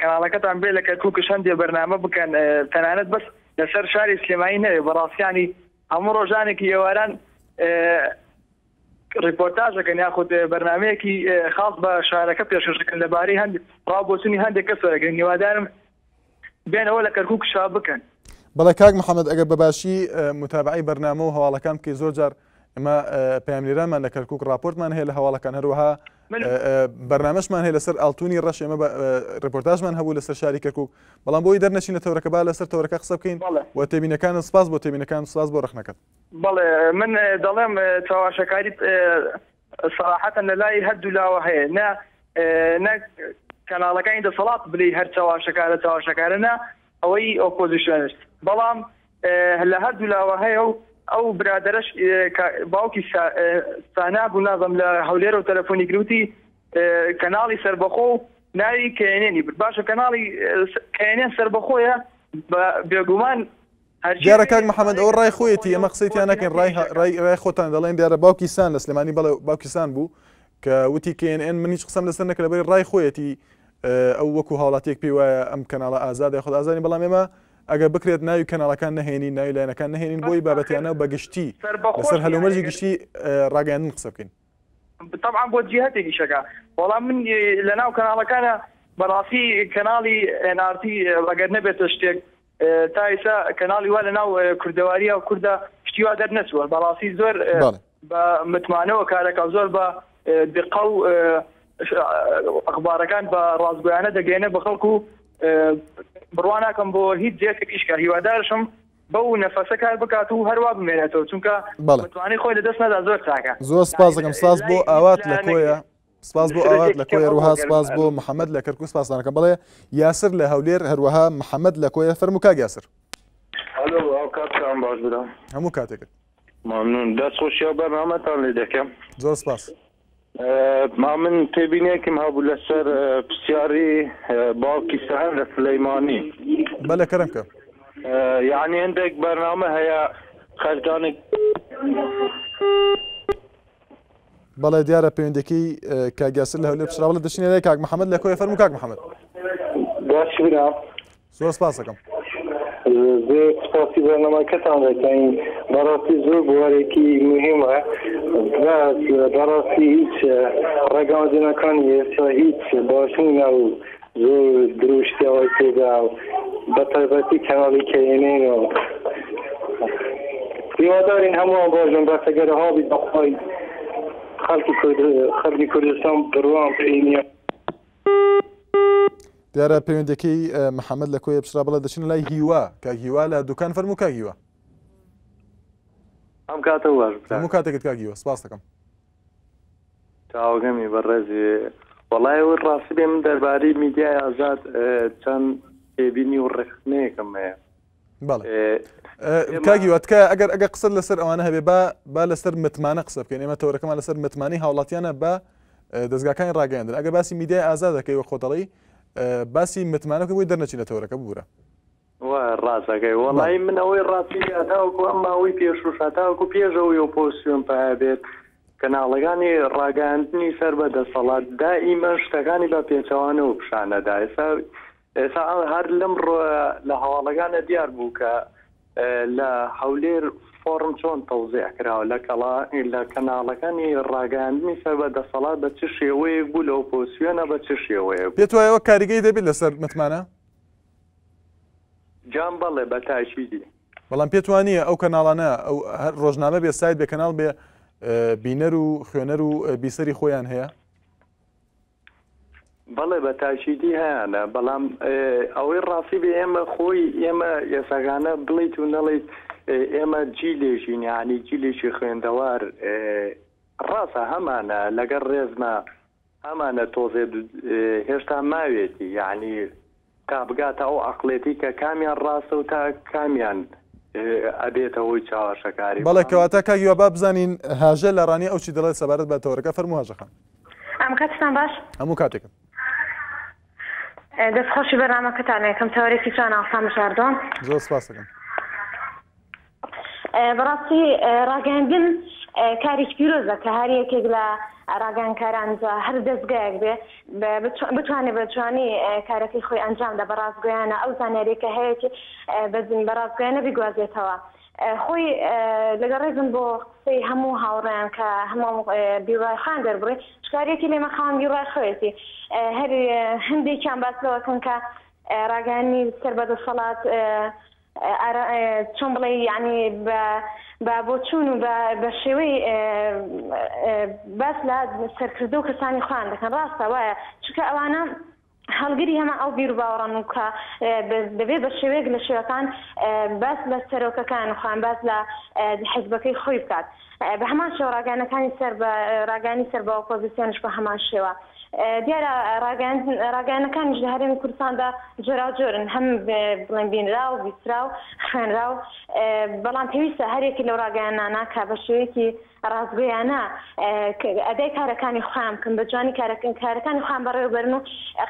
کەناڵەکەتان بێ لە کەرکووکش هەندێ بەرنامە بکەن تەنانەت بەس لەسەر شاری سلێمانی نەوێ بەڕاستیانی هەموو ڕۆژانێکی ئێواران ریپۆرتاژەکەن یاخود بەرنمەیەکی خاص بە شارەکە پێشکەشەکەن لەبارەی هەندێک ڕابۆچوونی هەندێک کەسەکەن هیوادارم بێنەوە لە کەرکووک شا بکەن. بەڵێ کاک محەممەد ئەگەر بەباشی متابعی بەرنامە و هەواڵەکان بکەی زۆر جار ئەمە پەیامێرانمان لە کەرکووک راپۆرتمان هەیە لە هەواڵەکان هەروەها بەرنامەشمان هەیە لەسەر ئاڵتوونی ڕەش ئێمە ریپۆرتاژمان هەبوو لەسەر شاری کەرکووک بەڵام بۆی دەرنەچین لە تەورەکە با لەسەر تەورەکە قسە بکەین و تێبینەکان سپاس بۆ تێبینەکان سپاس بۆ ڕخنەکەت. بەڵێ من دەڵێم چاواشەکاری سەراحەتەن لە لای هەردوو لاوە هەیە نە کەناڵەکانی دەسەڵات بلی هەر چاواشەکارە نە ئەوەی ئۆپۆزیسیۆنیست بەڵام لە هەردوو لاوە هەیە و ئەو برادرش باوکی سانا بوو نازم لە هەولێرە و تەلەفۆنی گروتی کەناڵی سەربەخۆ و ناوی کێنێنی باشە کەناڵی کێنێن سەربەخۆیە بێگومان دیارە کاک محەممەد ئەو ڕای خۆیەتی ئەمە قسەیتیان نەکەین ڕای خۆتان دەڵێن دیارە باوکی سان لە سلێمانی بەڵێ باوکی سان بوو کە وتی KNN من هیچ قسەم لەسەر نەکرد لەبەری ڕای خۆیەتی ئەو وەکو هاوڵاتیەک پێی وایە ئەم کەناڵە ئازادە خۆ ئازانی بەڵام ئێمە ئەگەر بکرێت ناوی کەناڵەکان نەهێنین ناوی لایەنەکان نەهێنین بۆی بابەتیانە بەگشتی لەسەر هەلومەرجی گشتی ڕاگەاندن قسە بکەین. طبعا بۆ جیهەتێکی شەکە وەڵام من لەناو کەناڵەکانە بەڕاستی کەناڵی NRT ئەگەر نەبێتە شتێک تا ئێستا کەناڵی وا لەناو کوردەواریە و کووردە شتی وا دەرنەچووە بەڕاستی زۆر بە متمانەوە کارەکە زۆر بە دقە و ئەخبارەکان بە ڕاستگۆیانە دەگەێنە بە خەڵکو و بڕوا ناکەم بۆ هیچ جێتێکیش کە هیوادارشم بەو نەفەسە کار بکات و هەروە بمێنێتەوە چونکە متوانێت خۆی لەدەست نەدا زۆر چاکە. زۆر سپاس دەکەم سپاس بۆ ئاوات لە کۆیە سپاس بۆ ئاوات لە کۆی هەروەها سپاس بۆ محەممەد لە کەرکوو سپاس دەکەم بڵێ یاسر لە هەولێر هەروەها محەممەد لە کۆیە فەرموو کاک یاسر. کاتتان باش بدەم هەموو کاتێکت ممنون دەستخۆشیە بەرنامەتان لێ دەکەم. زۆر سپاس. ما من تێبینێکم هەبوو لەسەر پرسیاری باوکی سەهەر لە سلەیمانی. بەڵێ کەرەم کە یعنی هەندێک بەرنامە هەیە خەردانێک بەڵێ دیارە پەیوەندێکی کاک یاسر لە هەولێر پشراوە لە دەچینە لای کاک محەممەد لە کۆیە فەرموو کاک محەممەد. باش برام زۆر سپاس دەکەم. زۆر سپاسی بەرنامەکەتان دەکەین بەڕاستی زۆر بوارێکی مهمە بەڕاستی هیچ ڕێگاندنەکانی ئێستا هیچ باشوونە و زۆر دروشتیەوەی تێدا و بە تایبەتی کەناڵی KNN و هیوادارین هەمووان باشن بەسەگەرە هاوی دەخوای خەڵکی کوردستان بڕوان پێینە. دیارە پەیوەندەکەی محەممەد لە کۆیە پشرا بڵێ دەچین لای هیوا کاک هیوا لە دوکان فەرموو کاک هیوا. ئەم کاتە باش هەموو کاتێکت کاک هیوا سپاس دەکەم. چاوەگەمی بەڕێزی وەڵای وە ڕاستی بێ من دەربارەی میدیای ئازاد چەند تێبینی و ڕێکخنەیەکم هەیە. بەڵێ کاگی واتکە ئەگەر قسە لەسەر ئەوانە هەبێ با لەسەر متمانە قسە بکەین ئێمە تەورەکەمان لەسەر متمانی هاوڵاتیانە بە دەستگاکانی ڕاگەیاندن ئەگەر باسی میدیای ئازاد دەکەی وە خۆتەڵی باسی متمانەکە بۆی دەرنەچینە تەورەکە ببوورە ڕاستەکەی وەڵی من ئەوەی ڕاستی هەتاوەکو ئەم ماوەی پێشوش هەتاوەکو پێشەوەی ئۆپۆزیسیۆن پێبێت کەناڵەکانی ڕاگەاندنی سەر بە دەسەڵات دائیمە شتەکانی بە پێچەوانەوە پیشانەدا ئێستا هەر لەم لە هەواڵەکانە دیار بوو کە لە هەولێر فۆرم چۆن تەوزیع کراوە لە کەناڵەکانی ڕاگەاندنی سەر بە دەسەڵات بە چ شێوەیەک بوو لە ئۆپۆزیسیۆنە بە چ شێوەیە پێت وایەوە کاریگەی دەبێت لەسەر متمانە جام بەڵێ بە تاشیدی بەڵام پێت وانە ئەو کەناڵانە ئەو ڕۆژنامە بێ سایت بێ کەناڵ بێ بینەر و خوێنەر و بیسەری خۆیان هەیە بەڵێ بە تاشیدی هەیەە بەڵام ئەوەی ڕاستی بێ ئێمە خۆی ئێمە یاساگانە بڵیت و نەڵیت ئێمە جیلێژین یعنی جیلێکی خوێندەوار ڕاستە هەمانە لەگەر ڕێزمە هەمانە تۆزێ هێشتا ماوێتی یعنی تا بگاتە ئەو عەقڵێتی کە کامیان ڕاستە و تا کامیان ئەبێتەوەی چاوەشەکاری بەڵێ کەواتە کاگیوە با بزانین هاژە لە ڕانی ئەو چی دەڵێت سەبارەت بە تەورەکە فەرموو هاژەخان. ئەم کاتتان باش هەموو کاتێکم دەستخۆشی بەرنامەکەتان یەکەم تەورێکی چۆن ئاسان بشاردۆن زۆر سپاس دەکەم. بەڕاستی ڕاگەاندن کارێکی پیرۆزە کە هەر یەکێک لە ڕاگەانکاران هەر دەستگایەک بێ بتوانێت بەتوانی کارەکەی خۆی ئەنجامدا بە ڕاستگۆیانە ئەو زانیاریەکە هەیەکی بە ڕاستگۆیانە بیگوازێتەوە خۆی لەگەڵ ڕێزم بۆ قسەی هەموو هاوڕێیان کە هەموو بیڕایخان دەربڕێ شکارێکی لێمە خاوەن بیڕای خۆیەتی هەر هەندێکیان باسلەوەکەن کە ڕاگەانی سەر بەدەسەڵات چۆن بڵێ یعنی بە بۆچوون و بە شێوەی باس لە سەرکردە و کەسانی خوان دەکەن ڕاستە وایە چونکە ئەوانە هەڵگری هەمە ئەو بیر و باوەڕان و کە دەبێت بە شێوەیەک لە شێوەکان باس لە سەرۆکەکان خوان باس لە حیزبەکەی خۆی بکات بە هەمان شێوە ڕاگەانی سەر بە ئۆپۆزیسیۆنش بە هەمان شێوە دیارە ڕاگەیانەکانیش لە هەرێمی کوردستاندا جۆراوجۆرن هەم بڵێن بینرا و بیسترا و خوێنرا و بەڵام پێویستە هەرێکی لەو ڕاگەیانانە کە بە شێوەیەکی ڕاستگۆیانە ئەدای کارەکانی خۆیان بکەن بە جوانی کارەکانی خۆیان بەڕێوەبەرن و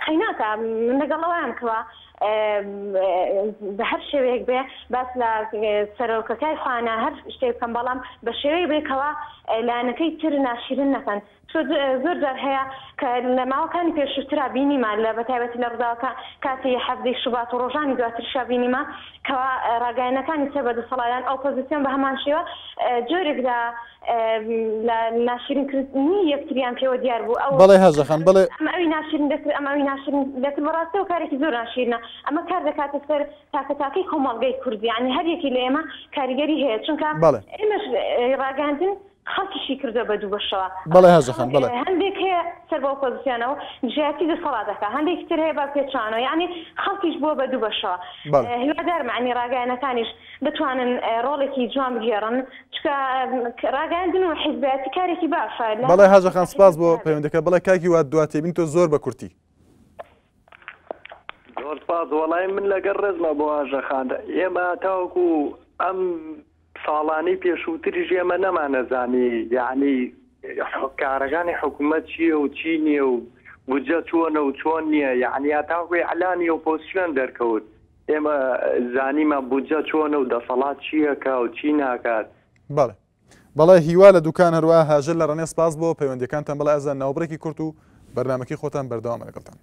قەیناکە من لەگەڵەوەیان کەوە بە هەر شێوەیەک بێ باس لە سەرۆکەکەی خوانە هەر شتێک بکەن بەڵام بە شێوەیە بێکەوە لایەنەکەی تر ناشرین نەکەن زۆر جار هەیە کە لە ماوەکانی پێشووترا بینیمان لە بەتایبەتی لە ڕووداوەکە کاتی هەفتەی شوبات و ڕۆژانی دواترشا بینیمە کەوا ڕاگەیانەکانی سەر بەدەسەڵاتیان ئۆپۆزیسیۆن بە هەمان شێوە جۆرێک لە لە ناشرینکردنی یەکتریان پێوە دیار بوو ئەو بەڵێ هاژەخان بڵێ ئەمە ئەوی ناشرین دەکرد ئەمە ئەوی ناشرین دەکرد بەڕاستەوە کارێکی زۆر ناشرینە ئەمە کار دەکاتە سەر تاکەتاکەی کۆمەڵگەی کوردی یعنی هەر یەکی لە ئێمە کاریگەری هەیە چونکە ئێمەش ڕاگەاندن خەڵکیشی کردە بە دوو بەشەوە بەڵێ هاژەخان بەڵێ هەندێک هەیە سەر بە ئۆپۆزیسیۆنەوە دژایەتی دەسەڵاتەکە هەندێکی تر هەیە بە پێچوانەوە یعنی خەڵکیش بووە بە دوو بەشەوە هیوادارم یعنی ڕاگەیاندنەکانیش بتوانن ڕۆڵێکی جوان بگێڕن چونکە ڕاگەیاندن و حیزبەتی کارێکی باشە بەڵێ هاژەخان سپاس بۆ پەیوەندەکە بڵێ کاکی وا دواتێبین تۆ زۆر بە کورتی زۆر سپاس وەڵای من لەگەڵ ڕێزمە بۆ هاژەخاندا ئێمە تاوەکو ئەم ساڵانەی پێشووتریش ئێمە نەمانەزانی یعنی کارەکانی حکوومەت چییە و چی نییە و بودجە چۆنە و چۆن نییە یعنی تاوەکوی ئەعلانی ئۆپۆزیسیۆن دەرکەوت ئێمە زانیمە بودجە چۆنە و دەسەڵات چییەکە و چی ناکات بەڵێ بەڵێ هیوا لە دوکان هەروە هاژر لە ڕێنێ سپاس بۆ پەیوەندەکانتان بەڵێ ئەزان ناوبڕێکی کورت و بەرنامەکەی خۆتان بەردەوامە لەگەڵتان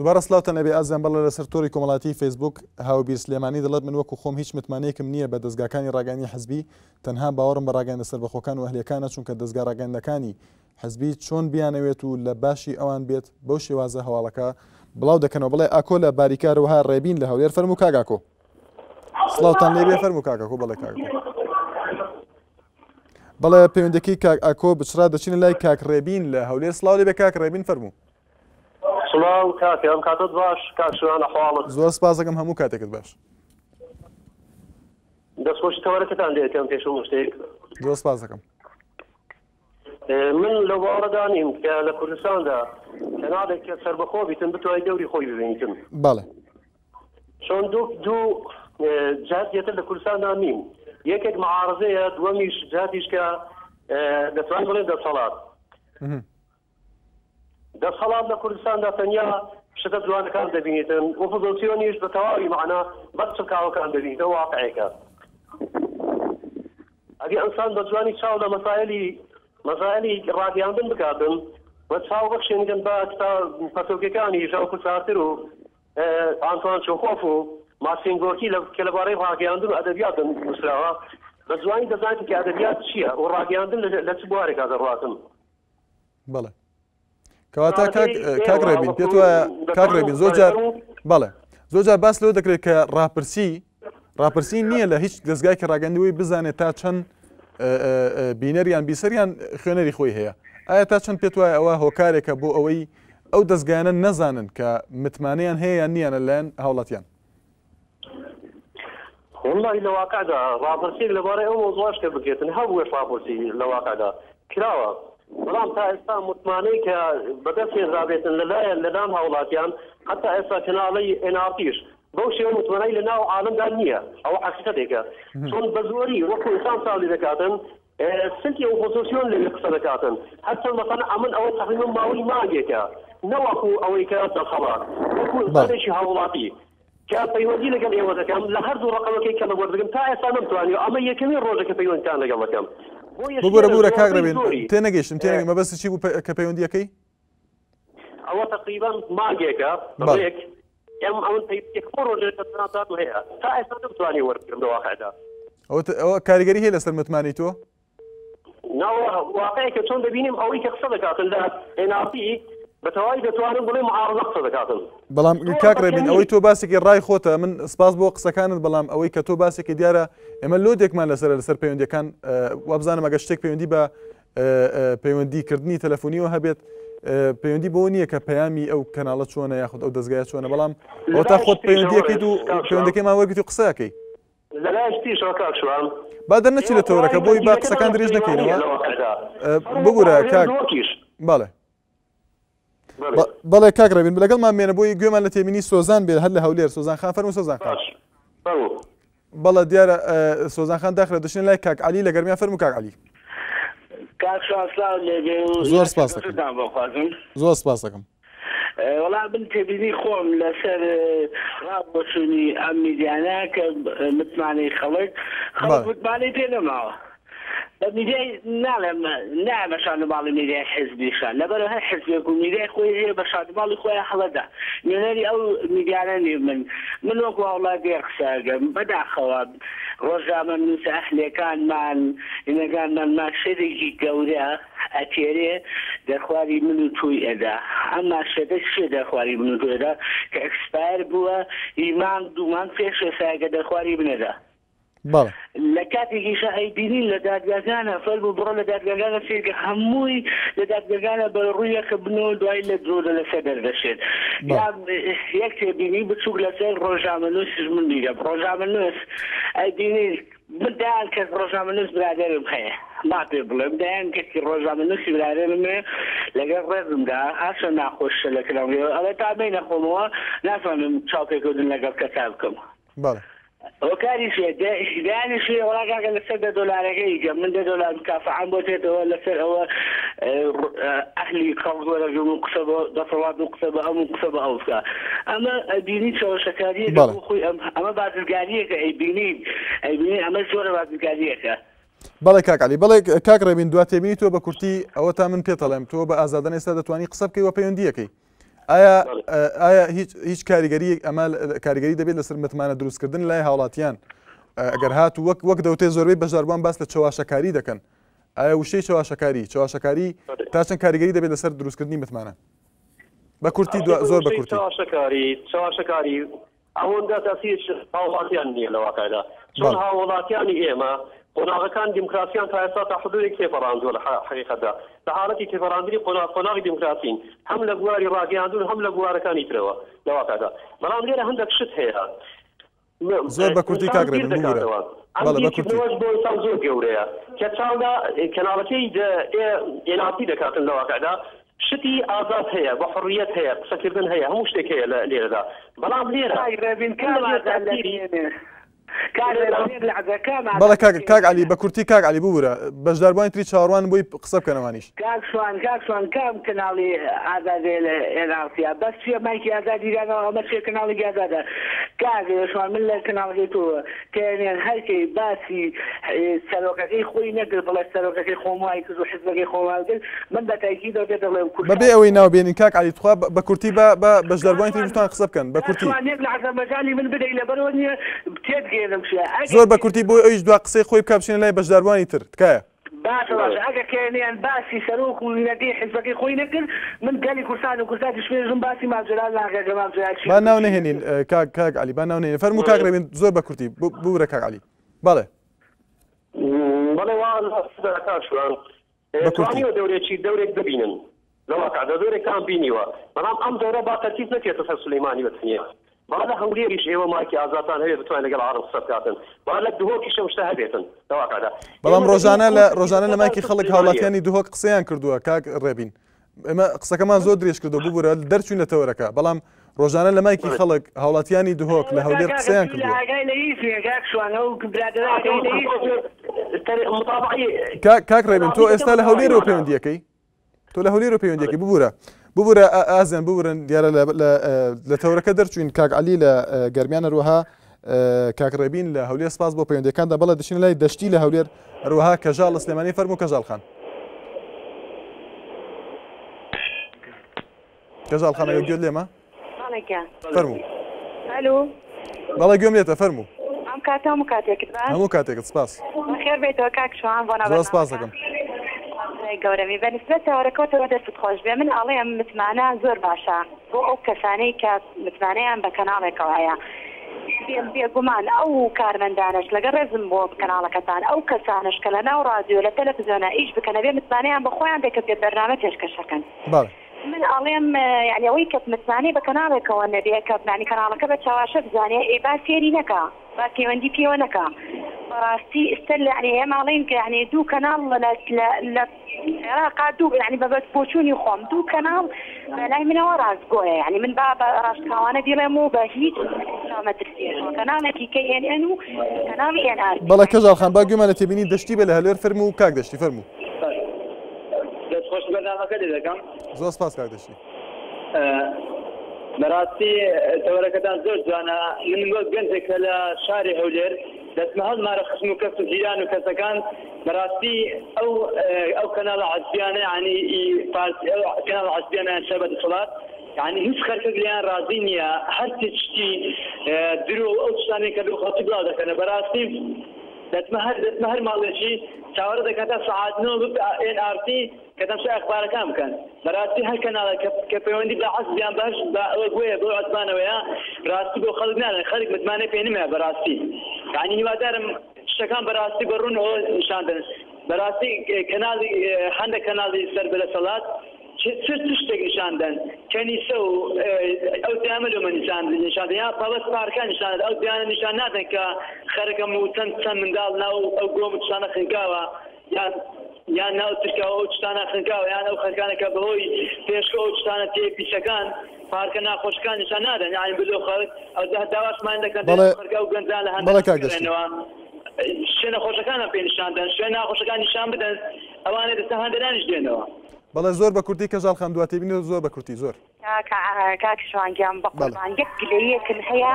دووبارە سلااوتان لەبێ ئازان بەڵێ لەسەر تۆری کۆمەڵاتی فیسبوک هاوبیر سلێمانی دەڵێت من وەکو خۆم هیچ متمانەیەکم نییە بە دەستگاکانی ڕاگەاندنی حزبی تەنها باوەڕم بە ڕاگەاندنە سەربەخۆکان و ئەهلیەکانە چونکە دەستگا ڕاگەاندنەکانی حزبی چۆن بیانەوێت و لە باشی ئەوان بێت بەو شێوازە هەواڵەکە بڵاو دەکەنەوە بڵێ ئاکۆ لە باریکارەوەها ڕێبین لە هەولێر فەرموو کاگاکۆ سلااوتان لێبێ فەرموو کاکاکۆ بڵێ کاکۆ بەڵێ پەیوەندەکەی کاک ئاکۆ بچرا دەچینە لای کاک ڕێبین لە هەولێر سلااو لێبێ کاک ڕێبین فەرموو سلام کاکە ئەم کاتت باش کاکشوان ئەحواڵت زۆر سپاس دەکەم هەموو کاتێکت باش دەستخۆشی تەوەرەکەتان دێتم پێشوو شتێک زۆر سپاس دەکەم من لە باوەڕدا نیم کە لە کوردستاندا کەناڵێک کە سەربەخۆ بیتن بتوانێت دەوری خۆی ببینیتن بەڵێ چۆن دوو جهاتێتر لە کوردستاندا نیم یەکێک معارضەیە دووەمیش جهاتیش کە دەتوانین بڵێن دەسەڵات دەسەڵات لە کوردستاندا تەنیا شتە جوانەکان دەبینیتن ئۆپۆزیسیۆنیش بە تەواوی معنا بەس چڵکاوەکان دەبینیتەوە واقعەکە ئەگەر ئەنسان بە جوانی چاو لە مەسائلی ڕاگەاندن بکاتن بە چاو بەخشێنگەن بە پەتۆکەکانی ژاوکو چارتر و ئانتوان چۆخۆف و مارسین گۆرکی کە لەبارەی ڕاگەاندن و ئەدەبیات نووسراوە بە جوانی دەزانێت کە ئەدەبیات چییە و ڕاگەاندن لە چ بوارێکا دەڕاتن بەڵێ کەواتە کاک ڕێبین پێت وایە کاک ڕێبین زۆر جار بەڵێ زۆر جار باس لەوە دەکرێت کە ڕاپرسی نییە لە هیچ دەستگای کە ڕاگەاندنەوەی بزانێت تا چەند بینەریان بیسەریان خوێنەری خۆی هەیە ئایا تا چەند پێت وایە ئەوە هۆکارێکە بۆ ئەوەی ئەو دەستگایانە نەزانن کە متمانەیان هەیە یان نییانە لایەن هاوڵاتیان والله لە واقعدا ڕاپرسیێک لەبارەی ئەو مۆزوعش کە بکرێتن هەبووە ڕاپرسی لە واقعدا کراوە بەڵام تا ئێستا متمانەی کە بەدەست هێنرابێتن لەلایەن لەنام هاوڵاتیان حتا ئێستا کەناڵەی NRTش بەو شێوە متمانەی لە ناو عالەمدا نییە ئەوە حەقیقەتێکە چۆن بە زۆری وەکو ئینسان ساڵی دەکاتن سلکی ئۆپۆزیسیۆن لێ قسە دەکاتن هەرچە مەسەڵەن ئەمن ئەوە تەقریبا ماوەی مانگێکە نەوەکو ئەوەی کە دەسەڵات وەکو ئینسانێکی هاوڵاتی کە پەیوەندی لەگەڵ ئێوە دەکەم لە هەردوو ڕقەمەکەی کە لەوەردەگەم تا ئێستا نەمتوانی ئەمە یەکەمین ڕۆژێکە پەیوەندیان لەگەڵ دەکەم ببوورە کاک ڕێبین تێنەگەیشتم تێنەگەی مەبەستی چی بوو کە پەیوەندیەکەی ئەوە تقریبا مانگێکە بەڵێک ئەم ئەوەن پێیەک ڕۆژێکە تەناتات هەیە تا ئێستا نەمتوانی وەربگرم لە واقعدا ئەوە کاریگەری هەیە لەسەر متمانی تۆ ناوە واقعەکە چۆن دەبینیم ئەوەی کە قسە دەکاتن لە NRT بەتەواوی دەتوانن بڵێ معارضە قسە دەکاتن بەڵام کاک ڕێبین ئەوەی تۆ باسێکی ڕای خۆتە من سپاس بۆ قسەکانت بەڵام ئەوەی کە تۆ باسێکی دیارە ئێمە لۆدێکمان لەسەر پەیوەندیەکان وابزانم ئەگە شتێک پەیوەندی بە پەیوەندیکردنی تەلەفۆنیەوە هەبێت پەیوەندی بۆ نییە کە پەیامی ئەو کەناڵە چۆنە یاخود ئەو دەستگایە چۆنە بەڵام ئەو تا خۆت پەیوەندیەکەیت و پەیوەندەکەیمان وەرگیت و قسەکەی لەلایشتیشەوە کاکشوان با دەرنەچی لە تۆرەکە بۆی با قسەکان درێژ نەکەینەوە بگورە کاک بەڵێ بەڵێ کاک ڕێبین لەگەڵمان مێنە بۆی گوێمان لە تێبینی سۆزان بێت هەر لە هەولێر سۆزان خان فەرموو سۆزان خان بەڵێ دیارە سۆزان خان داخرە دەچێن لای کاک عەلی لە گەرمیان فەرموو کاک عەلی زۆر سپاس دەکەم زۆر سپاس دەکەم وەڵام من تێبینی خۆم لەسەر ڕابۆچوونی ئەم میدیانە کە متمانەی خەڵک متمانەی پێ نەماوە میدیای نعم شان مالی میدیای حزبی شان لبرو هر حزبی کو میدیای خوی بشان مالی خوی حلدا مینری او میدیاننی من وقو اولادی خساگم بدا خواب روزا من اهلی کان من این کان من ما شدی گوره اتیری در خواری منو توی ادا اما شده در خواری منو توی ادا که اکسپایر بوا ایمان دومان فیش ساگه در خواری منو ادا بله لكاتي شيء بيني لدادجانا فلبو برا لدادجانا في هموي لدادجانا بالروية كبنو دواي لدرود لسدر دشيت يكتب بيني بتسوق لسير رجع منوس من ديجا رجع منوس أي بيني بدأ كرجع منوس برادر بخير ما تبغى بدأ كرجع منوس برادر بخير لقى الرزم ده عشان نخش لكلام على تعبين أخوه ناس من شاطئ كودن لقى كتابكم بله وكان شيء داني شيء ولا قال $7 يجي من $1 مكافأة عن بوتيته ولا سر هو أهلي قرض ولا جو مقصبة دفعات مقصبة أو مقصبة أو فا أما بيني شو شكارية أخوي أما بعد الجارية أي بيني أما شو بعد الجارية بەڵێ کاک علی بەڵێ کاک ڕێبین دواتێ بینی تۆ بە کورتی ئەوە تا من پێتەڵێم تۆ بە ئازادانە ئێستا دەتوانی قسە بکەی وە پەیوەندیەکەی ئایا هیچ کاریگەری ئەمە کاریگەری دەبێت لەسەر متمانە دروستکردن لای هاوڵاتیان ئەگەر هات وەک دەوتێ زۆربەی بەشداربووان باس لە چاواشەکاری دەکەن ئایا وشەی چاواشەکاری تا چەند کاریگەری دەبێت لەسەر دروستکردنی متمانە بە کورتی زۆر بە کورتی چاواشەکاری ئەوەندە تەسیر هاوڵاتیان نییە لە واقعدا چۆن هاوڵاتیانی ئێمە قۆناغەکان دیموکراسیان تا ئێستا تا حدودێک تێپەڕاندووە لە حقیقەتدا لە حاڵەتی تێپەڕاندنی قۆناغی دیموکراسین هەم لە بواری ڕاگەیاندون هەم لە بوارەکانی ترەوە لە واقعدا بەڵام لێرە هەندێک شت هەیە زۆر بە کورتی کاک ڕێبین بگورە بۆ زۆر گەورەیە کە چاودا کەناڵەکەی ئێناسی دەکاتن لە واقعدا شتی ئازاد هەیە بە حڕیەت هەیە قسەکردن هەیە هەموو شتێک هەیە لە لێرەدا بەڵام لێرە بەڵێ کاک علی بە کورتی کاک علی ببوورە بەشداربووانی تری چاوەڕوان بۆی قسە بکەنەوانیش کاکسوان کام کەناڵی ئازادێ لە ئێرانسیا بەس چێ مایکی ئازادیرانەوە ئەمە چێ کەناڵی ئازادە کاکشوان من لە کەناڵی تۆوە تێنێن هەرکەی باسی سەرۆکەکەی خۆی نەکرد بڵێ سەرۆکەکەی خۆمای کرد و حزبەکەی خۆمای کرد من بە تاکید دەڵێ دەڵێ بەبێ ئەوەی ناوبێنین کاک علی توخوا بە کورتی بە بەشداربووانی تری بتوان قسە بکەن بە کورتی لە عەزەربەیجانی من بدەی لەبەرەوە نییە زۆر بە کورتی بۆی ئەویش دوا قسەی خۆی بکە بچێنە لای بەشداربووانی تر تکایە ئەگە کێنیان باسی سەرۆک و لەگەی حزبەکەی خۆی نەکرد من گەلی کورسان و کورسات شوێژم باسی ماجرال ناگەگە ماجرال با ناو نهێنین کاک علی با ناو نهێنین فەرموو کاک ڕێبین زۆر بە کورتی ببوورە کاک علی بەڵێ بەڵێ کاکشوان توانیوە دەورێک ببینن لە واقعدا دەورێکان بینیوە بەڵام ئەم دەورە با تەرتیب نەکرێتە سەر سولەیمانی بەتەنیا بەڵام هەولێریش ئێوە مایکی ئازادان هەیە بتوانن لەگەڵ عەرب قسە بکاتن بەڵام لە دهۆکی شەمشتە هەبێتن لە واقعدا بەڵام ڕۆژانە لە مایکی خەڵک هاوڵاتیانی دهۆک قسەیان کردووە کاک ڕێبین ئێمە قسەکەمان زۆر درێژ کردو ببوورە دەرچوین لە تەوەرەکە بەڵام ڕۆژانە لە مایکی خەڵک هاوڵاتیانی دهۆک لە هەولێر قسەیان کردووە کاک ڕێبین تۆ ئێستا لە هەولێرەوە پەیوەندیەکەی تۆ لە هەولێرەوە پەیوەندیەکەی ببوورە ئازیان ببورن دیارە لە تەورەکە دەرچوین کاک علی لە گەرمیان هەروەها کاک ڕێبین لە هەولێر سپاس بۆ پەیوەندیەکاندا بەڵێ دەچین لای دەشتی لە هەولێر هەروەها کەژاڵ سلێمانی فەرموو کەژاڵ خان کەژاڵ خان ئەگە گوێت لێمە فەرموو بەڵێ گوێم لێتە فەرموو ئەم کاتە هەموو کاتێکت هەموو کاتێکت سپاس خێر بێتەوە کاکشوان بۆ زۆر سپاس دەکەم گەورەمی بەنسبەت تەوەرەکەوتەوە دەست خۆش بێ من ئەڵێم متمانە زۆر باشە بۆ ئەو کەسانەی کە متمانەیان بە کەناڵێکەوە هەیە بێگومان ئەو کارمەندانش لەگە ڕێزم بۆ کەناڵەکەتان ئەو کەسانش کە لە ناو ڕادیۆ لە تەلەڤیزیۆنە ئیش بکەنە بێ متمانەیان بە خۆیان دەکە بێ بەرنامە پێشکەشەکەن من ئەڵێم یعنی ئەوەی کە متمانەی بە کەناڵێکەوە نەبێ کە بنانی کەناڵەکە بە چاواشە بزانێ ئێ با فێری نەکە با پەیوەندی پێوە نەکە بەڕاستی ئستر یعنی ئێماڵین کە یعنی دوو کەناڵ لە عێراقا دوو یعنی بەبەت بۆچوونی خۆم دوو کەناڵ بەلای منەوە ڕاستگۆیە یعنی من با بە ڕاستکاوانە دیڵێم و بە هیچ نامەترسێتەوە کەناڵێکی KNN و کەناڵی NR بەڵێ کەژاڵ خان با گوێمان لە تێبینی دەشتی بە لە هەولێر فەرموو و کاک دەشتی فەرموو دەستخۆش بەردامەکە لێ دەکەم زۆر سپاس کاک دەشتی بەڕاستی تەوەرەکەتان زۆر جوانە من وەک گەنجێک لە شاری هەولێر دەستمەهەڵ مارە خزم و کەس و جیران و کەسەکان بەڕاستی ئەو کەناڵە عەسبیانە یعنی کەناڵە عەسبیانیان شە بەدەسەڵات يعني هیچ خەرکێک لیان ڕازی نییە هەر تشتی درۆ ئەو شتانەی کە خەڵکی بڵاو دەکەنە بەڕاستی دەتمە هەر ماڵێکی چاوەڕە دەکاتە سەعاتنەوە NRT کە تەماشای ئەخبارەکان بکەن بەڕاستی هەر کەناڵە کە پەیوەندی بە عەسبیان باش بە ئەوە گوێیە بۆ عەسبانەوەیە ڕاستی بۆ خەڵک نادەن خەڵک متمانەی پێ نمایە بەڕاستی یعنی هیوادارم شتەکان بەڕاستی بەڕوونەوە نیشان دەن بەڕاستی کەناڵی هەندێک کەناڵی سەر بەدەسەڵات شتێک نیشاندن کەنیسە و ئەو دیامە لەمە نیشاندن یا پاڵەس پارکان نیشاندن ئەو دیانە نیشان نادەن کە خەرەکەم و چەند منداڵ ناو ئەو گۆم شتانە خنکاوە یان ناو ترکاوە ئەو شتانە خنکاوە یان ئەو خەرکانەکە بەهۆی پێشکە ئەو شتانە تێ پیسەکان پارکە ناخۆشەکان نیشان نادەن یعنی بلۆ خەڵک ئەو داواشمان دەکەن خەرکە و گەنجان لە هەندێکەوە شوێنە خۆشەکانە پێ نیشاندن شوێن ناخۆشەکان نیشان بدەن ئەوانە دەستە هەندێرانیش دێنەوە بەڵێ زۆر بە کورتی کەژاڵ خان دواتێ بینێت زۆر بە کورتی زۆر کاک شوانگیان بە قوربان یەک گلەیەکن هەیە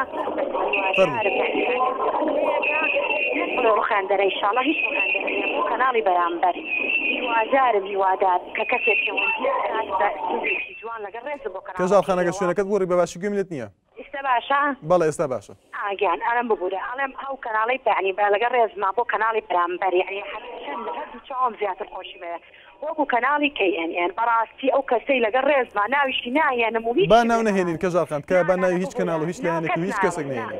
خوێندەرە ئینشاڵڵا هیچ خوێندەرە بۆ کەناڵی بەرامبەر هیوادارم هیوادار کە کەسێک جوان لەگەڵ ڕێز بۆ کەژاڵ خانەکە شوێنەکەت بۆ ڕێ بە باشی گوێم لێت نییە ئێستا باشە بەڵێ ئێستا باشە ئاگیان ئەڵم ببوورە ئەڵێم ئەو کەناڵی بەعنی بە لەگەڵ ڕێزما بۆ کەناڵی بەرامبەر یعنی هەرچەند لە هەردوو چاوم زیاتر خۆشی بێ وەکو کەناڵی KNN بەڕاستی ئەو کەسەی لەگەڵ ڕێزما ناویشی نایەنم و هیچ با ناو نەهێنین کەژاڵ خان کە با ناوی هیچ کەناڵ و هیچ لایەنێک و هیچ کەسێک نهێنین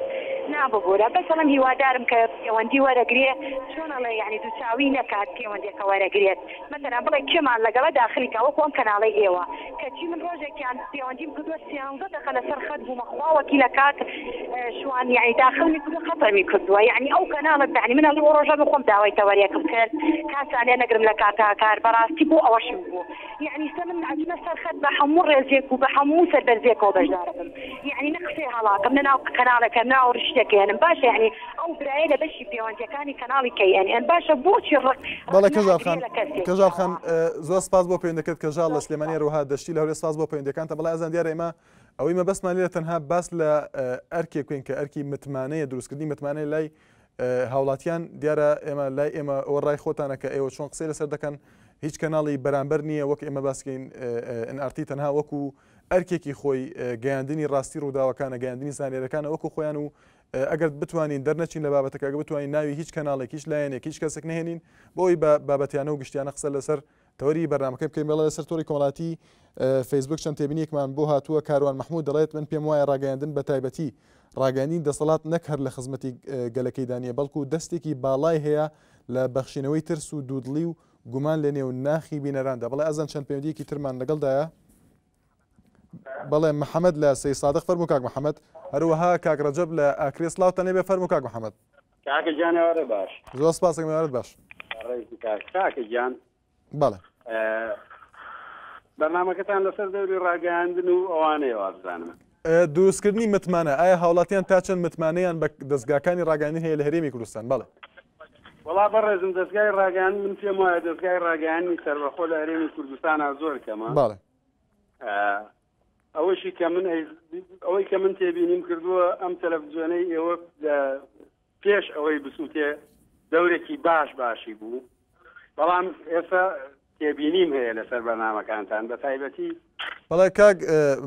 نابگۆرە بەسەڵم هیوادارم کە پەیوەندی وەرەگرێ چۆنەڵێ یعنی دووچاوی نەکات پەیوەندێکە وەرەگرێت مەسەلەن بڵێ کێمان لەگەڵە داخلیکە وەکو ئەم کەناڵی ئێوە کەچی من ڕۆژێکیان پەیوەندیم کردووە 13 دقە لەسەر خەت بوومە خوا وەکیلە کات شوان یعنی داخلی کردو خەتەمی کردووە یعنی ئەو کەناڵت یعنی من هەڵی ڕۆژە بخۆم داوای تەوەریەکم کرد کاتانێ نەگرم لە کار بەڕاستی بۆ ئەوەشم بوو یعنی سە من عجمە سەر خەت بە هەموو ڕێزێک و بە هەموو سەربەرزێکەوە بەشدارم یعنی نەقسێ هەڵاکەم نەناو کەناڵەکە ناو ڕشتێکێنم باشە یعنی ئەو برایە لە بەشی پەیوەندیەکانی کەناڵی KNN باشە بۆچی بەڵێ کەژاڵ خان زۆر سپاس بۆ پەیوەندەکەت کەژاڵ لە سلێمانی ڕۆها دەشتی لە هەورێ سپاس بۆ پەیوەندەکانتە بەڵێ ئەزان دیارە ئێمە ئەوەی مەبەستمان لێرە تەنها باس لە ئەرکێک کوین کە ئەرکی متمانەیە دروستکردنی متمانەی لای هاوڵاتیان دیارە ئێمە لای ئێمە ئەوە ڕای خۆتانە کە ئێوە چۆن قسەی لەسەر دەکەن هیچ کەناڵی بەرامبەر نییە وەک ئێمە باسکەین NRT تەنها وەکو ئەرکێکی خۆی گەیاندنی ڕاستی ڕووداوەکانە گەیاندنی زانیاریەکانە وەکو خۆیان و ئەگەر بتوانین دەرنەچین لە بابەتەکە ئەگە بتوانین ناوی هیچ کەناڵێک هیچ لایەنێک هیچ کەسێک نهێنین بۆی بابەتیانە و گشتیانە قسە لەسەر تەوەری بەرنامەکەی بکەین بەڵێ لەسەر تۆری کۆمەڵاتی فەیسبوک چەند تێبینیەکمان بۆ هاتووە کاروان محمود دەڵێت من پێم وایە ڕاگەیاندن بە تایبەتی ڕاگەاندنی دەسەڵات نەک هەر لە خزمەتی گەلەکەی دانیە بەڵکو دەستێکی باڵای هەیە لە بەخشینەوەی ترس و دوودڵی و گومان لە نێو ناخی بینەراندا بەڵێ ئەزان چەند پەیوەندیەکی ترمان لەگەڵدایە بەڵێ محەممەد لە سەی سادق فەرموو کاک محەممەد هەروەها کاک ڕەجەب لە ئاکرێ سلااوتەنێ بێ فەرموو کاک محەممەد کاکە جانەوەرە باش زۆر سپاس میوارەت باش کاکە گیان بەڵێ بەرنامەکەتان لەسەر دەوری ڕاگەیاندن و ئەوانەیە وابزانم دروستکردنی متمانە ئایا هاوڵاتیان تا چەند متمانەیان بە دەستگاکانی ڕاگەاندنی هەیە لە هەرێمی کوردستان بەڵێ وڵا بەڕێزم دەستگای ڕاگەیاندن من پێم وایە دەستگای ڕاگەیاندنی سەربەخۆ لە هەرێمی کوردستانە زۆر کەمە بەڵێ ئەوەشی کە من ئەوەی کە من تێبینیم کردووە ئەم تەلەڤیزیۆنەی ئێوە پێش ئەوەی بسووتێ دەورێکی باشی بوو بەڵام ئێستا تێبینیم هەیە لەسەر بەرنامەکانتان بە تایبەتی بەڵێ کاک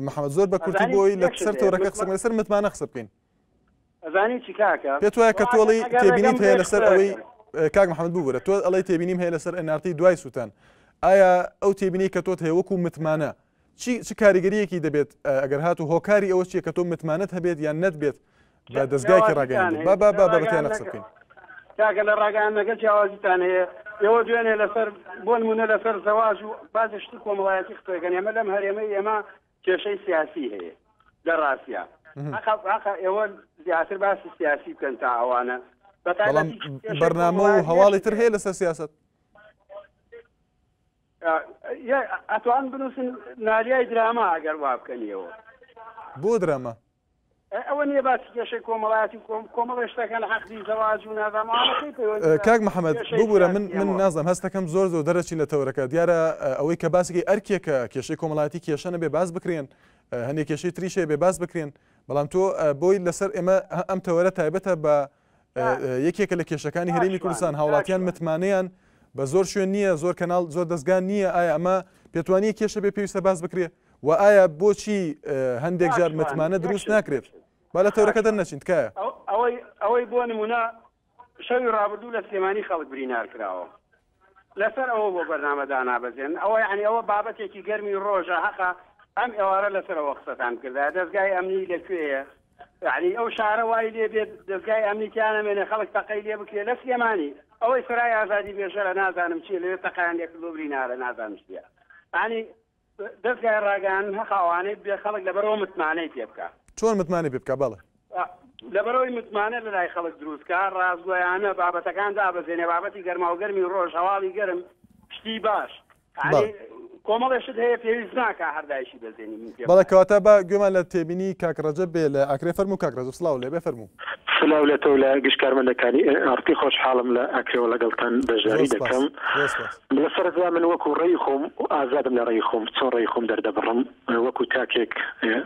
محەممەد زۆر بە کورتی بۆی لە سەر تۆرەکە قسە لەسەر متمانە قسە بکەین ئەزانی چی کاکە پێت وایە کە تۆڵی تێبینیت هەیە لەسەر ئەوەی کاک محەممەد بووبرە تۆ ئەڵەی تێبینیم هەیە لەسەر NRT دوای سووتان ئایا ئەو تێبینی کە تۆت هەیە وەکو متمانە چ کاریگەریەکی دەبێت ئەگەر هات و هۆکاری ئەوە چیە کە تۆ متمانەت هەبێت یان نەتبێت بە دەستگایکی ڕاگەیاندن بابەتیانە قسە بکەین کاکە لە ڕاگەیاندنەکە جیاوازیتان هەیە ئێوە دوێنێ لەسەر بۆ نمونە لەسەر زەواج و بازی شتی کۆمەڵایەتی قسەکەن ئێمە لەم هەرێمەی ئێمە کێشەی سیاسی هەیە لە ڕاستیە ئێوە زیاتر باسی سیاسی بکەن تا ئەوانە بەڵام بەرنامە و هەواڵی تر هەیە لەسەر سیاست ئەتوان بنووسن ناریای دراما ئەگەر وا بکەنیەوە بۆ دراما ئەوە نییە باسی کێشەی کۆمەڵایەتی کۆمەڵی شتەکان حەقی زەواج و نازانەوەی کاک محەممەد ببوورە من نازم هەستەکەم زۆر دەرەچین لە تەورەکە دیارە ئەوەی کە باسێکی ئەرکێکە کێشەی کۆمەڵایەتی کێشە نەبێ باز بکرێن هەندێک کێشەی تریشێ بێ باز بکرێن بەڵام تۆ بۆی لەسەر ئێمە ئەم تەوەرە تایبەتە بە یەکێکە لە کێشەکانی هەرێمی کوردستان هاوڵاتیان متمانەیان بە زۆر شوێن نییە، زۆر کەناڵ زۆر دەستگان نییە. ئایا ئەمە پێتوانی کێشە بێ پێویستە باز بکرێ و ئایا بۆچی هەندێک جار متمانە دروست ناکرێت؟ با لە تەورەکە دەرنەچین تکایە ئەوەی بۆ نمونە شەوی ڕابردوو لە سلێمانی خەڵک برینار کراوە لەسەر ئەوە بۆ بەرنامەدا نابەزێن. ئەوە یعنی ئەوە بابەتێکی گەرمی ڕۆژە حەقا ئەم ئێوارە لەسەرەوە قسەتان کردا. دەستگای ئەمنی لەکوێیە؟ یعنی ئەو شارە وای لێ بێت دەستگای ئەمنیتیانەمێنێ خەڵک تەقەی لێ بکرێ لە سلێمانی. ئەوەی سرای ئازادی بێژەرە نازانم چیە لێ تەقایان لێ کردو برینارە نازانم چیە. ینی دەستگای ڕاگەیان هەخاوانەی بێ خەڵک لەبەرەوە متمانەی پێ بکات. چۆن متمانەی پێ بکات؟ بەڵێ لەبەرەوەی متمانە لە لای خەڵک دروستکە ڕازگۆیانە بابەتەکان دابەزێنێ بابەتی گەرما و گەرمی ڕۆژ هەواڵی گەرم شتی باش کۆمەڵێشت هەیە پێویست ناکە هەردایشی بەزێنی. بەڵێ کەواتە بە گوێمان لە تێبینی کاک ڕەجەب بێ لە ئاکرێ فەرموو. کاک ڕەجەب سڵاو لێ بێ فەرموو. سلااو لە تۆ لە گشتکارمەندەکانی ئارتی خۆشحاڵم لە ئاکرێەوە لەگەڵتان بەژاری دەکەم. لە سەردا من وەکو ڕێی خۆم ئازادم لە ڕێی خۆم چۆن ڕێی خۆم دەردەبڕم وەکو تاکێک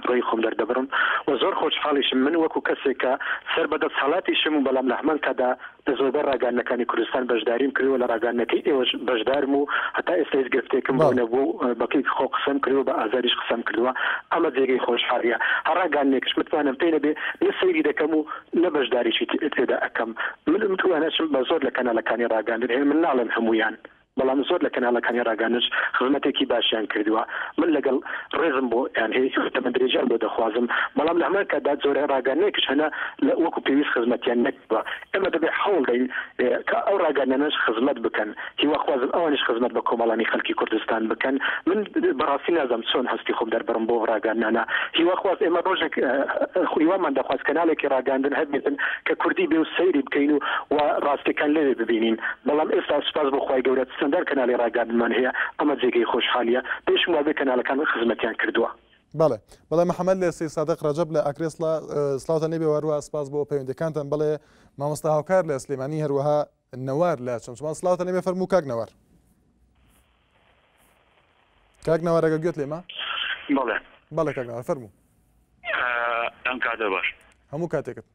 ڕێی خۆم دەردەبڕم و زۆر خۆشحاڵیشم من وەکو کەسێکە سەر بەدەست حاڵاتیشم و بەڵام لە هەمان کادا لە زۆربەر ڕاگەاندنەکانی کوردستان بەشداریم کردووە لە ڕاگەاندنەکەی ئێوەش بەشدارم و هەتا ئێستا هیچ گرفتێکم بۆ نەبوو بەکەی خۆ قسەم کردووە بە ئازاریش قسەم کردووە. ئەمە جێگەی خۆشحاڵیە. هەر ڕاگەاندنێکش متوانم پێی نەبێ نە سەیری دەکەم و نە بەشداریشی تێدا ئەەکەم. من متوانەشم بە زۆر لە کەناڵەکانی ڕاگەاندن هەیە من ناڵێم هەمویان بەڵام زۆر لە کەناڵەکانی ڕاگەاندنش خزمەتێکی باشیان کردووە. من لەگەڵ ڕێزم بۆ یان هەیە درێژیان بۆ دەخوازم بەڵام لە هەمان کادا زۆرە ڕاگەاندنێکش هەنا وەکو پێویست خزمەتیان نەکردووە. ئێمە دەبێ هەوڵ دەین کە ئەو ڕاگەاندنەش خزمەت بکەن هیواخوازم ئەوانش خزمەت بە کۆمەڵانی خەڵکی کوردستان بکەن. من بەڕاستی نازانم چۆن هەستی خۆم دەربڕم بۆ ڕاگەاندنانە هیواخواز ئێمە ڕۆژێک خویوامان دەخواست کەناڵێکی ڕاگەاندن هەبێتن کە کوردی بێ و سەیری بکەین و ڕاستیەکان لێ ببینین. بەڵام ئێستا سوپاس بۆ خوای گەورە چەندان کەناڵی ڕاگەاندنمان هەیە ئەمە جێگەی خۆشحالیە پێشم وابێ کەناڵەکان خزمەتیان کردووە. بەڵێ محەممەد لە سی سادق ڕەجەب لە ئاکرێ سلااوتە نێبێ وەروە سپاس بۆ پەیوەندەکانتان. بڵێ مامۆستا هاوکار لە سلێمانی هەروەها نەوار لە چەمچمان سلااوتە نێبێ فەرموو. کاک نەوار کاک نەوارەگە گوێت لێمە؟ بەڵێ کاک نەوار فەرموو. ئەم کاتە باش هەموو کاتێکت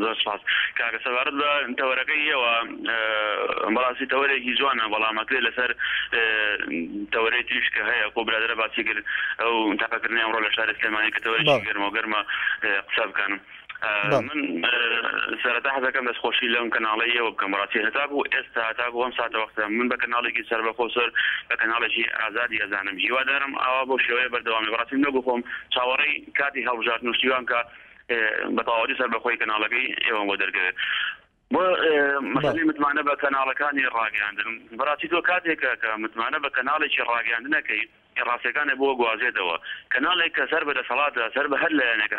زۆر سپاس کاکە سەبارەت بە تەوەرەکەیەوە بەڕاستی تەوەرێکی جوانە بەڵامەکرێت لەسەر تەوەرەی توش کە هەیە بۆ برادرە باسی کرد ئەو تاقەکردنی ئەمڕۆ لە شاری سلێمانی کە تەوەرێکی گەرمە و گەرمە قسە بکەنم. من سەرەتا حەزەکەم دەستخۆشی لەم کەناڵەیەوە بکەم بەڕاستی هەتاکو ئێستا هەتاکو ئەم ساتە وەختە من بە کەناڵێکی سەربەخۆسەر بە کەناڵێکی ئازادی ئەزانم هیوادارم ئەوە بۆ شێوەیە بەردەوامی بەڕاستی نەبوو خۆم چاوەڕێی کاتی هەڵبژاردن و شتیوان کە بەتەواوی سەربەخۆی کەناڵەکەی ئێوە بۆ دەرگەوێت بۆ مەسەلەی متمانە بە کەناڵەکانی ڕاگەاندن. بەڕاستی تۆ کاتێکە کە متمانە بە کەناڵێکی ڕاگەاندنەکەی ڕاستیەکانە بۆ گوازێتەوە کەناڵێک کە سەر بەدەسەڵاتە سەر بە هەر لایەنێکە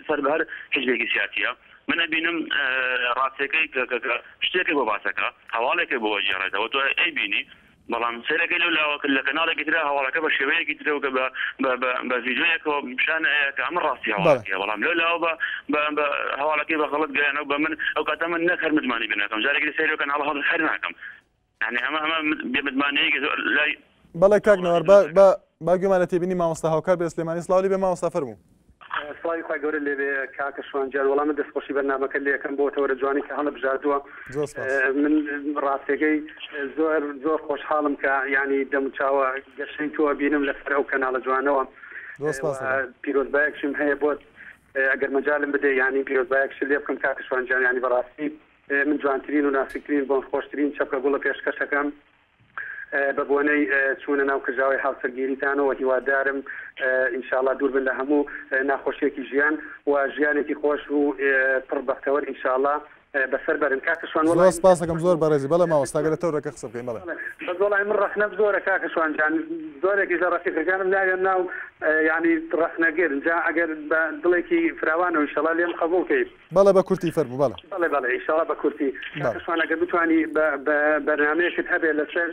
سەر بە هەر حیزبێکی سیاسیە من ئەبینم ڕاستیەکەی شتێکی بۆ باسەکە هەواڵێکی بۆ وەجێڕێتەوە تۆ ئەیبینی بەڵام سەرەکەی لە کەناڵێکی ترا هەواڵەکە بە شێوەیەکی ترەوە کە بە ڤیدیۆیەکەوە پیشانەیە کە ئەمە ڕاستی هەواڵەکەیە بەڵام لەلاوە بە هەواڵەکەی بە غەڵەت گەیانەوە بە من ئەو کاتە من نەک هەر متمانی بنەکەم جارێکی سەیرۆ کەناڵە هەڵ هەر ناکەم یعنی ئەمە بێمتمانەیەکی لای. بەڵێ کاک نەوار با گوێمان لە تێبینی مامۆستا هاوکار بێ سلێمانی سڵاوی بێ مامۆستا فەرموو. سڵاوی خوای گەورە لێبێ کاکە شوانجان وەڵام دەستخۆشی بەرنامەکە لێ یەکەم بۆ تەوەرە جوانی کە هەڵە بژاردووە. من ڕاستیەکەی زۆر خۆشحاڵم کە ینی دەموچاوە گەشەی تۆ بینم لەسەر ئەو کەناڵە جوانەوە پیرۆزبایەکشم هەیە بۆت ئەگەر مەجالم بدە ینی پیرۆزبایەکش لێ بکەم کاکە شوانجان ینی بەڕاستی من جوانترین و ناسکترین بۆم خۆشترین چەپکە گوڵە پێشکەشەکەم بە بۆنەی چوونە ناو کەژاوی هاوسەرگیریتانەوە هیوادارم ئینشاءڵڵا دوور بن لە هەموو ناخۆشیێکی ژیان و ژیانێکی خۆش و پڕ بەختەوەر ئینشاءڵڵا بەسەر بەرن کاکەشوان زۆر سپاس دەکەم زۆر بەڕێزی بەڵێ مامۆستاگەرە تەورەکە قسە بکەین بەڵێ بەزۆڵای من ڕەخنە زۆرە کاکەشوانجان زۆرێکی لە ڕەفیقەکانم ناوێن ناو ینی ڕەخنەگەر جا ئەگەر بە دڵێکی فراوانەوە ئینشاءڵڵا لێم قبوڵ کەیت بەڵێ بە کورتی فەرموو بەڵێ ئینشاءڵڵا بە کورتی کاکەشوان ئەگەر بتوانی بەرنامەیەکت هەبێت لەسەر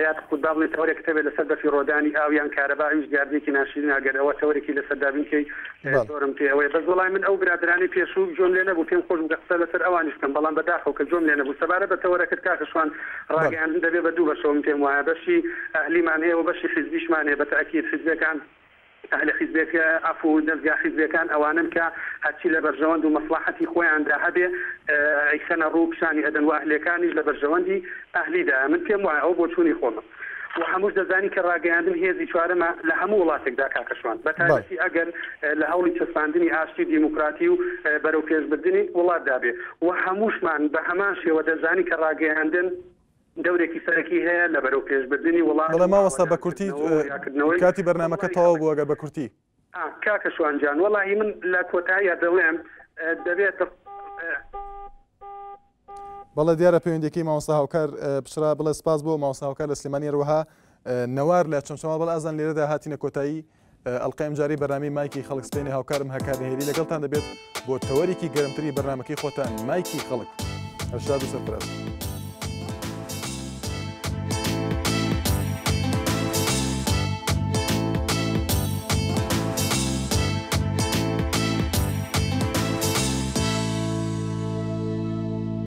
یا خودداڵی تەورێک کتێبێت لەسەر بەفی ڕۆدانی ئاویان کارەباویش گاردێکی ناشرین ئەگەر ئەوە تەورێکی لەسەر دابینکەی زۆرم پێ ئەوەی بەزۆڵای من ئەو برادرانی پێشوو جۆم لێ نەبوو پێم خۆش قسە لەسەر ئەوانیش بکەم بەڵام بەداخەوە کە جۆم لێ نەبوو سەبارە بە تەورەکەت کاکەشوان ڕاگەیاندن دەبێت بە دوو بەشەوە پێم وایە بەشی ئەهلیمان هەیە و بەشی حیزبیشمان هەیە بە تاکید حیزبەکان ئەهلی حیزبێک عفو دەستگا حیزبەکان ئەوانن کە هەرچی لە بەرژەوەند و مەسلحەتی خۆیاندا هەبێ ئەیخەنە ڕوو پیشانی ئەدەن و ئەهلەکانیش لە بەرژەوەندی ئەهلیدا من پێم وایە ئەو بۆ چوونی خۆمە و هەمووش دەزانی کە ڕاگەیاندن هێزی چوارەمە لە هەموو وڵاتێکدا کاکەشوان بەتایبەتی ئەگەر لە هەوڵی چەسپاندنی ئاشتی دیموکراتی و بەرەو پێشبردننی وڵات دابێ و هەمووشمان بە هەمان شێوە دەزانی کە ڕاگەیاندن دەورێکی سەرەکی هەیە لە بەرەو پێشبردننی وڵات بەڵێ ماوەستا بە کورتی کاتی بەرنامەکە تەواو بوو ئەگەر بە کورتی کاکەشوانجان وەڵاهی من لە کۆتاییە دەڵێم دەبێت بەڵێ دیارە پەیوەندیەکەی مامۆستا هاوکار پشرا بڵێ سپاس بۆ مامۆستا هاوکار لە سلێمانی هەروەها نەوار لە چەمچەماڵ بەڵێ ئازان لێرەدا هاتینە کۆتایی ئەڵقەی جاری بەرنامی مایکی خەڵک سپێنی هاوکارم هەکاری هێری لەگەڵتان دەبێت بۆ تەوەریکی گەرمتری بەرنامەکەی خۆتان مایکی خەڵک هەرشاد و سەرفراز